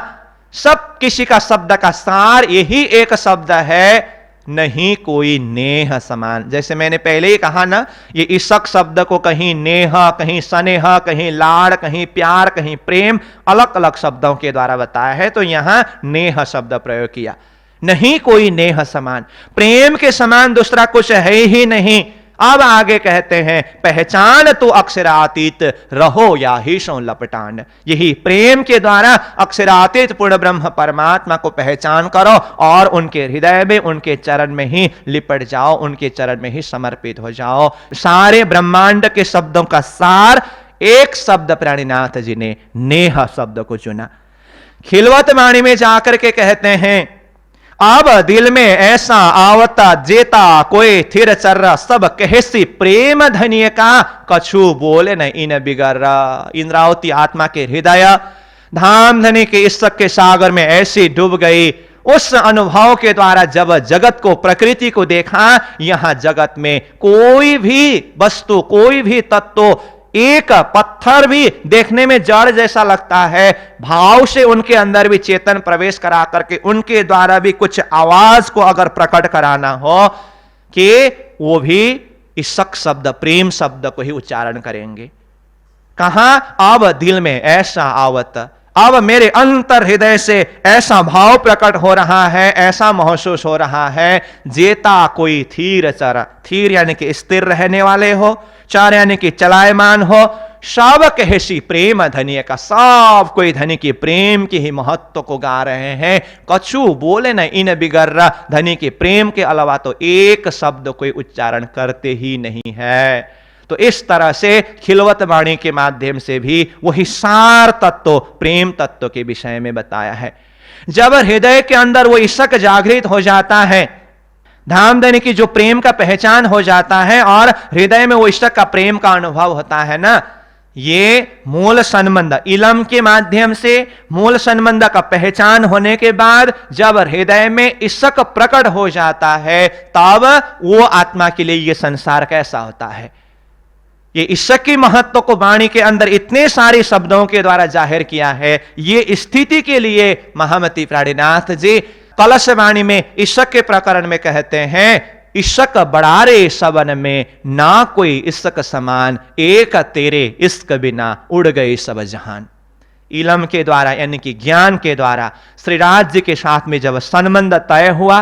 सब किसी का शब्द का सार यही एक शब्द है, नहीं कोई नेह समान। जैसे मैंने पहले ही कहा ना, ये इश्क शब्द को कहीं नेह, कहीं स्नेह, कहीं लाड़, कहीं प्यार, कहीं प्रेम, अलग अलग शब्दों के द्वारा बताया है। तो यहां नेह शब्द प्रयोग किया। नहीं कोई नेह समान, प्रेम के समान दूसरा कुछ है ही नहीं। अब आगे कहते हैं, पहचान तो अक्षरातीत रहो या ही सो लपटान। यही प्रेम के द्वारा अक्षरातीत पूर्ण ब्रह्म परमात्मा को पहचान करो और उनके हृदय में, उनके चरण में ही लिपट जाओ, उनके चरण में ही समर्पित हो जाओ। सारे ब्रह्मांड के शब्दों का सार एक शब्द प्राणीनाथ जी ने नेह शब्द को चुना। खिलवत वाणी में जाकर के कहते हैं, अब दिल में ऐसा आवता जेता कोई थिर चर्रा, सब कहसी प्रेम धनिय का कछु बोले न इन बिगर्रा। इंद्रावती आत्मा के हृदय धाम धनी के इश्क के सागर में ऐसी डूब गई। उस अनुभव के द्वारा जब जगत को, प्रकृति को देखा, यहां जगत में कोई भी वस्तु, कोई भी तत्व, एक पत्थर भी देखने में जड़ जैसा लगता है, भाव से उनके अंदर भी चेतन प्रवेश करा करके उनके द्वारा भी कुछ आवाज को अगर प्रकट कराना हो कि वो भी इश्क शब्द, प्रेम शब्द को ही उच्चारण करेंगे। कहां? अब दिल में ऐसा आवत, अब मेरे अंतर हृदय से ऐसा भाव प्रकट हो रहा है, ऐसा महसूस हो रहा है, जेता कोई थीर चर, थीर यानी कि स्थिर रहने वाले हो, चार यानी कि चलायमान हो, सब कहसी प्रेम धनिय का, सब कोई धनी की प्रेम के ही महत्व को गा रहे हैं। कछु बोले न इन बिगर्रा, धनी के प्रेम के अलावा तो एक शब्द कोई उच्चारण करते ही नहीं है। तो इस तरह से खिलवत वाणी के माध्यम से भी वही सार तत्व, प्रेम तत्व के विषय में बताया है। जब हृदय के अंदर वो इश्क जागृत हो जाता है, धामधनी की जो प्रेम का पहचान हो जाता है और हृदय में वो इश्क का, प्रेम का अनुभव होता है ना, ये मूल संबंध इलम के माध्यम से, मूल संबंध का पहचान होने के बाद जब हृदय में इश्क प्रकट हो जाता है, तब वो आत्मा के लिए ये संसार कैसा होता है। ये इश्क की महत्व को वाणी के अंदर इतने सारे शब्दों के द्वारा जाहिर किया है। ये स्थिति के लिए महामती प्राणीनाथ जी कलश वाणी में इश्क के प्रकरण में कहते हैं, इश्क बड़ारे सबन में ना कोई इश्क समान, एक तेरे इश्क बिना उड़ गए सब जहान। इलम के द्वारा यानी कि ज्ञान के द्वारा श्री राज्य के साथ में जब संबंध तय हुआ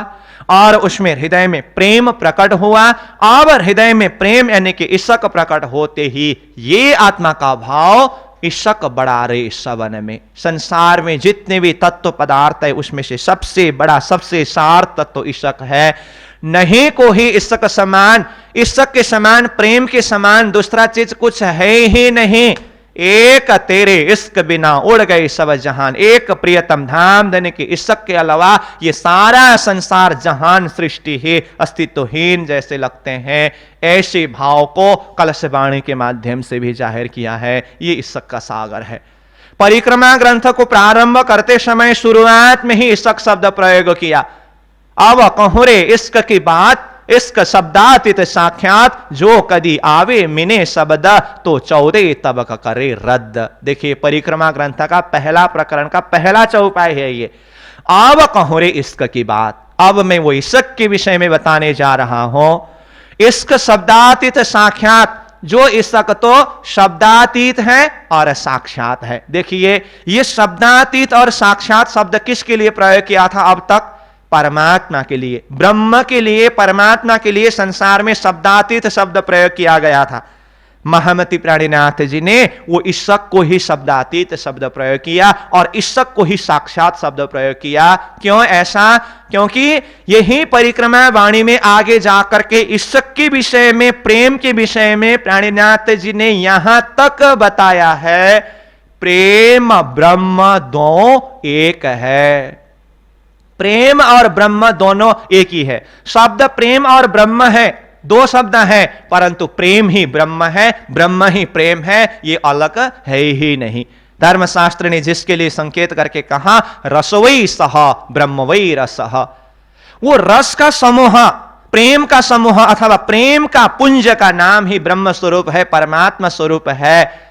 और उसमें हृदय में प्रेम प्रकट हुआ, अब हृदय में प्रेम यानी कि इश्क प्रकट होते ही ये आत्मा का भाव इश्क बढ़ा रहे इस सबन में। संसार में जितने भी तत्व पदार्थ है उसमें से सबसे बड़ा सबसे सार तत्व इश्क है। नहीं को ही इश्क समान, इश्क के समान प्रेम के समान दूसरा चीज कुछ है ही नहीं। एक तेरे इश्क बिना उड़ गए सब जहान, एक प्रियतम धाम धन के इश्क के अलावा ये सारा संसार जहान सृष्टि ही अस्तित्वहीन जैसे लगते हैं। ऐसे भाव को कलश वाणी के माध्यम से भी जाहिर किया है। ये इश्क का सागर है। परिक्रमा ग्रंथ को प्रारंभ करते समय शुरुआत में ही इश्क शब्द प्रयोग किया। अब कहूरे इश्क की बात, इश्क शब्दातीत साक्षात, जो कदी आवे मिने शब्द तो 14 तबक करे रद्द। देखिए परिक्रमा ग्रंथ का पहला प्रकरण का पहला चौपाई है ये। अब कहूरे इश्क की बात, अब मैं वो इश्क के विषय में बताने जा रहा हूं। इश्क शब्दातीत साक्षात, जो इश्क तो शब्दातीत है और साक्षात है। देखिए ये शब्दातीत और साक्षात शब्द किसके लिए प्रयोग किया था अब तक? परमात्मा के लिए, ब्रह्म के लिए, परमात्मा के लिए संसार में शब्दातीत शब्द प्रयोग किया गया था। महामति प्राणीनाथ जी ने वो इश्क को ही शब्दातीत शब्द प्रयोग किया और इश्क को ही साक्षात शब्द प्रयोग किया। क्यों ऐसा? क्योंकि यही परिक्रमा वाणी में आगे जाकर के इश्क के विषय में, प्रेम के विषय में प्राणीनाथ जी ने यहां तक बताया है प्रेम ब्रह्म दो एक है। प्रेम और ब्रह्म दोनों एक ही है। शब्द प्रेम और ब्रह्म है, दो शब्द हैं, परंतु प्रेम ही ब्रह्म है, ब्रह्म ही प्रेम है, ये अलग है ही नहीं। धर्मशास्त्र ने जिसके लिए संकेत करके कहा रसवई सह ब्रह्मवई रसः, वो रस का समूह, प्रेम का समूह अथवा प्रेम का पुंज का नाम ही ब्रह्म स्वरूप है, परमात्मा स्वरूप है।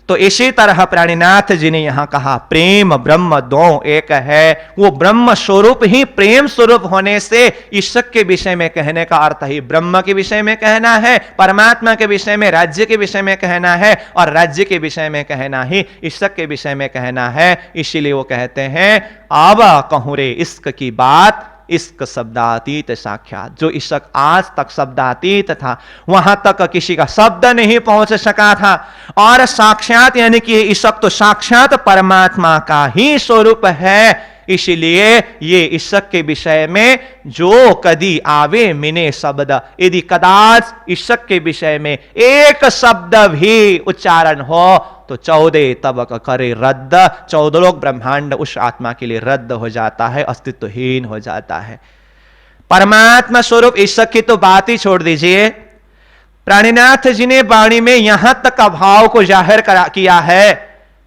तो इसी तरह प्राणीनाथ जी ने यहां कहा प्रेम ब्रह्म दो एक है। वो ब्रह्म स्वरूप ही प्रेम स्वरूप होने से इश्क के विषय में कहने का अर्थ ही ब्रह्म के विषय में कहना है, परमात्मा के विषय में, राज्य के विषय में कहना है और राज्य के विषय में कहना ही इश्क के विषय में कहना है। इसीलिए वो कहते हैं अब कहूं रे इश्क की बात, इश्क शब्दातीत साक्षात। जो इश्क आज तक शब्दातीत था, वहां तक किसी का शब्द नहीं पहुंच सका था, और साक्षात यानी कि इश्क तो साक्षात परमात्मा का ही स्वरूप है। इसलिए ये इश्क के विषय में जो कदी आवे मिने शब्द, यदि कदाच इश्क के विषय में एक शब्द भी उच्चारण हो तो 14 तबक करे रद्द, 14 लोग ब्रह्मांड उस आत्मा के लिए रद्द हो जाता है, अस्तित्वहीन हो जाता है। परमात्मा स्वरूप इश्क की तो बात ही छोड़ दीजिए। प्राणीनाथ जी ने वाणी में यहां तक का भाव को जाहिर किया है,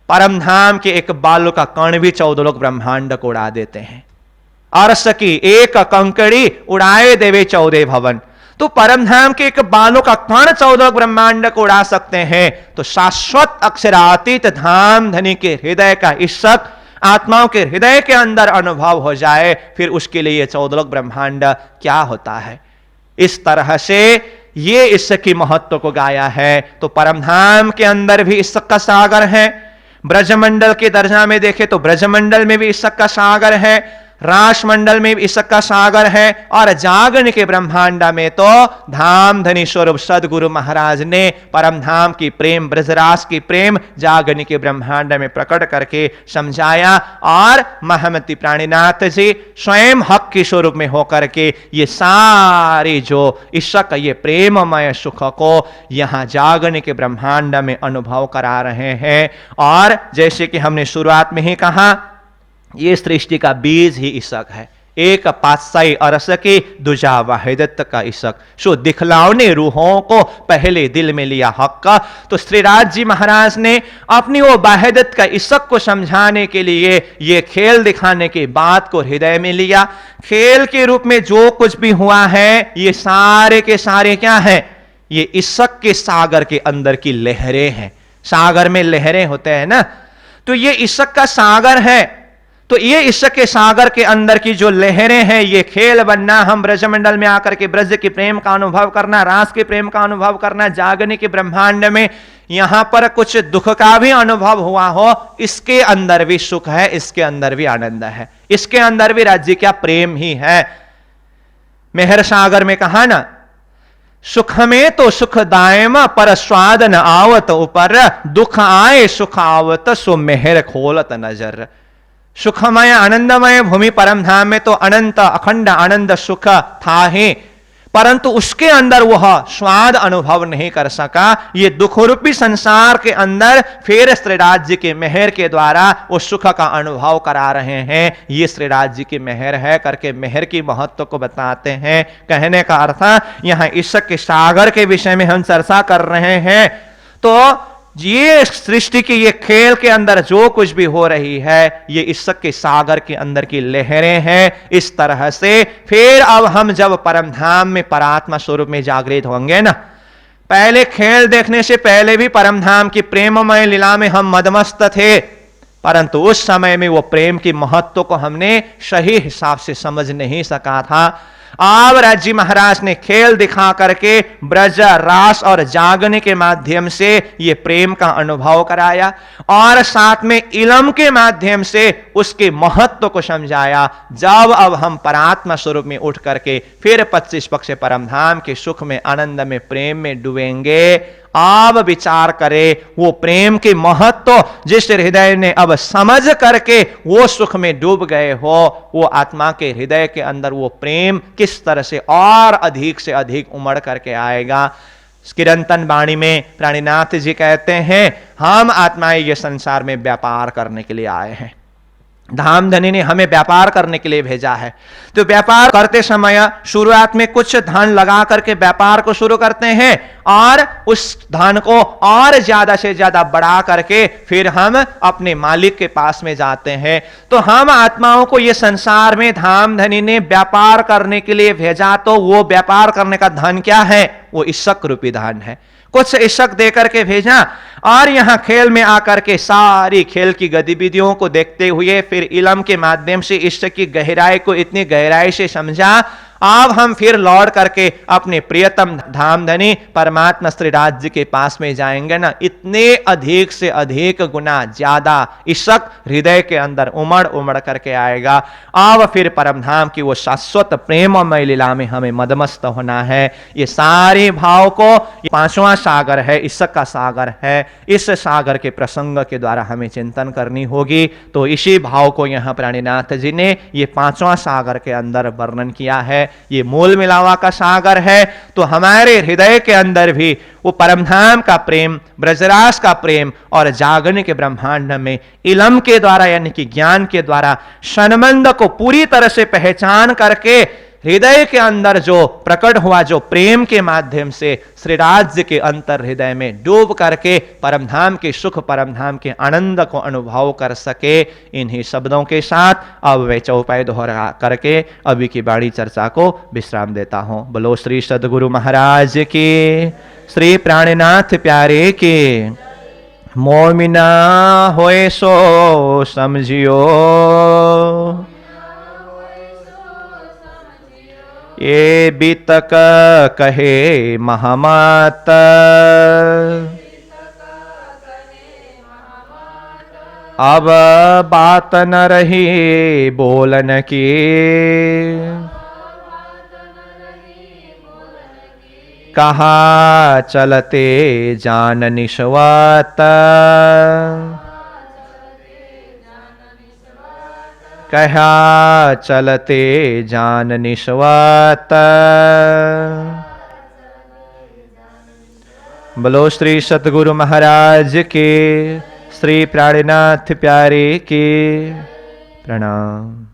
परम धाम के एक बालू का कण भी 14 लोग ब्रह्मांड को उड़ा देते हैं। अर्श की एक कंकड़ी उड़ाए देवे 14 भवन। तो परम धाम के एक बालों का कण 14 ब्रह्मांड को उड़ा सकते हैं। तो शाश्वत अक्षरातीत धाम धनी के हृदय का इश्क आत्माओं के हृदय के अंदर अनुभव हो जाए, फिर उसके लिए 14 ब्रह्मांड क्या होता है। इस तरह से ये इश्क की महत्व को गाया है। तो परम धाम के अंदर भी इश्क का सागर है। ब्रजमंडल के दर्जा में देखें तो ब्रजमंडल में भी इश्क का सागर है, रासमंडल में भी इश्क का सागर है, और जागरण के ब्रह्मांड में तो धाम धनी स्वरूप सदगुरु महाराज ने परम धाम की प्रेम, ब्रजरास की प्रेम जागरण के ब्रह्मांड में प्रकट करके समझाया। और महामति प्राणीनाथ जी स्वयं हक के स्वरूप में होकर के ये सारे जो इश्क, ये प्रेममय सुख को यहां जागरण के ब्रह्मांड में अनुभव करा रहे हैं। और जैसे कि हमने शुरुआत में ही कहा, ये सृष्टि का बीज ही इश्क है। एक पातशाही अरस के दूजा वाहिदत का इश्क, सो दिखलावने रूहों को पहले दिल में लिया हक। तो श्रीराज जी महाराज ने अपनी वो वाहिदत का इश्क को समझाने के लिए ये खेल दिखाने की बात को हृदय में लिया। खेल के रूप में जो कुछ भी हुआ है ये सारे के सारे क्या है? ये इश्क के सागर के अंदर की लहरें हैं। सागर में लहरें होते हैं ना, तो ये इश्क का सागर है। तो ये इसके सागर के अंदर की जो लहरें हैं, ये खेल बनना, हम ब्रजमंडल में आकर के ब्रज के प्रेम का अनुभव करना, रास के प्रेम का अनुभव करना, जागने के ब्रह्मांड में यहां पर कुछ दुख का भी अनुभव हुआ हो, इसके अंदर भी सुख है, इसके अंदर भी आनंद है, इसके अंदर भी राज्य का प्रेम ही है। मेहर सागर में कहा ना, सुख में तो सुख दायम पर स्वाद न आवत ऊपर, दुख आए सुख आवत सो मेहर खोलत नजर। सुखमय आनंदमय भूमि परम धाम में तो अनंत अखंड आनंद सुख था ही, परंतु उसके अंदर वह स्वाद अनुभव नहीं कर सका। ये दुख रूपी संसार के अंदर फिर श्री राज्य के मेहर के द्वारा वो सुख का अनुभव करा रहे हैं। ये श्री राज्य की मेहर है करके मेहर की महत्व को बताते हैं। कहने का अर्थ यहां इश्क के सागर के विषय में हम चर्चा कर रहे हैं। तो ये सृष्टि की ये खेल के अंदर जो कुछ भी हो रही है, ये इश्क के सागर के अंदर की लहरें हैं। इस तरह से फिर अब हम जब परम धाम में परात्मा स्वरूप में जागृत होंगे ना, पहले खेल देखने से पहले भी परम धाम की प्रेममय लीला में हम मदमस्त थे, परंतु उस समय में वो प्रेम की महत्व को हमने सही हिसाब से समझ नहीं सका था। अब राज्य महाराज ने खेल दिखा करके ब्रज रास और जागने के माध्यम से ये प्रेम का अनुभव कराया और साथ में इलम के माध्यम से उसके महत्व को समझाया। जब अब हम परात्मा स्वरूप में उठ करके फिर 25 पक्ष परम धाम के सुख में, आनंद में, प्रेम में डूबेंगे, अब विचार करें वो प्रेम के महत्व जिस हृदय ने अब समझ करके वो सुख में डूब गए हो, वो आत्मा के हृदय के अंदर वो प्रेम किस तरह से और अधिक से अधिक उमड़ करके आएगा। किरंतन वाणी में प्राणीनाथ जी कहते हैं, हम आत्माएं ये संसार में व्यापार करने के लिए आए हैं। धामधनी ने हमें व्यापार करने के लिए भेजा है। तो व्यापार करते समय शुरुआत में कुछ धन लगा करके व्यापार को शुरू करते हैं और उस धन को और ज्यादा से ज्यादा बढ़ा करके फिर हम अपने मालिक के पास में जाते हैं। तो हम आत्माओं को ये संसार में धामधनी ने व्यापार करने के लिए भेजा, तो वो व्यापार करने का धन क्या है? वो इश्क रूपी धन है। कुछ इश्क देकर के भेजा और यहां खेल में आकर के सारी खेल की गतिविधियों को देखते हुए फिर इलम के माध्यम से इश्क की गहराई को इतनी गहराई से समझा। अब हम फिर लौट करके अपने प्रियतम धामधनी परमात्मा श्री राज्य के पास में जाएंगे ना, इतने अधिक से अधिक गुना ज्यादा इश्क हृदय के अंदर उमड़ उमड़ करके आएगा। अब फिर परम धाम की वो शाश्वत प्रेममय लीला में हमें मदमस्त होना है। ये सारे भाव को पांचवा सागर है, इश्क का सागर है। इस सागर के प्रसंग के द्वारा हमें चिंतन करनी होगी। तो इसी भाव को यहाँ प्राणीनाथ जी ने ये पांचवा सागर के अंदर वर्णन किया है। ये मूल मिलावा का सागर है। तो हमारे हृदय के अंदर भी वो परमधाम का प्रेम, ब्रजरास का प्रेम और जागने के ब्रह्मांड में इलम के द्वारा यानी कि ज्ञान के द्वारा संबंध को पूरी तरह से पहचान करके हृदय के अंदर जो प्रकट हुआ जो प्रेम के माध्यम से श्री राज्य के अंतर हृदय में डूब करके परमधाम के सुख, परमधाम के आनंद को अनुभव कर सके। इन्हीं शब्दों के साथ अब वे चौपाई दोहरा करके अभी की बाणी चर्चा को विश्राम देता हूं। बोलो श्री सद्गुरु महाराज की, श्री प्राणनाथ प्यारे के। मोमिना होए सो समझियो, ये बीतक कहे महामात, अब बात न रही बोलन की, कहा चलते जान निस्वात, कहा चलते जान निस्वात। बोलो श्री सतगुरु महाराज के, श्री प्राणनाथ प्यारे के प्रणाम।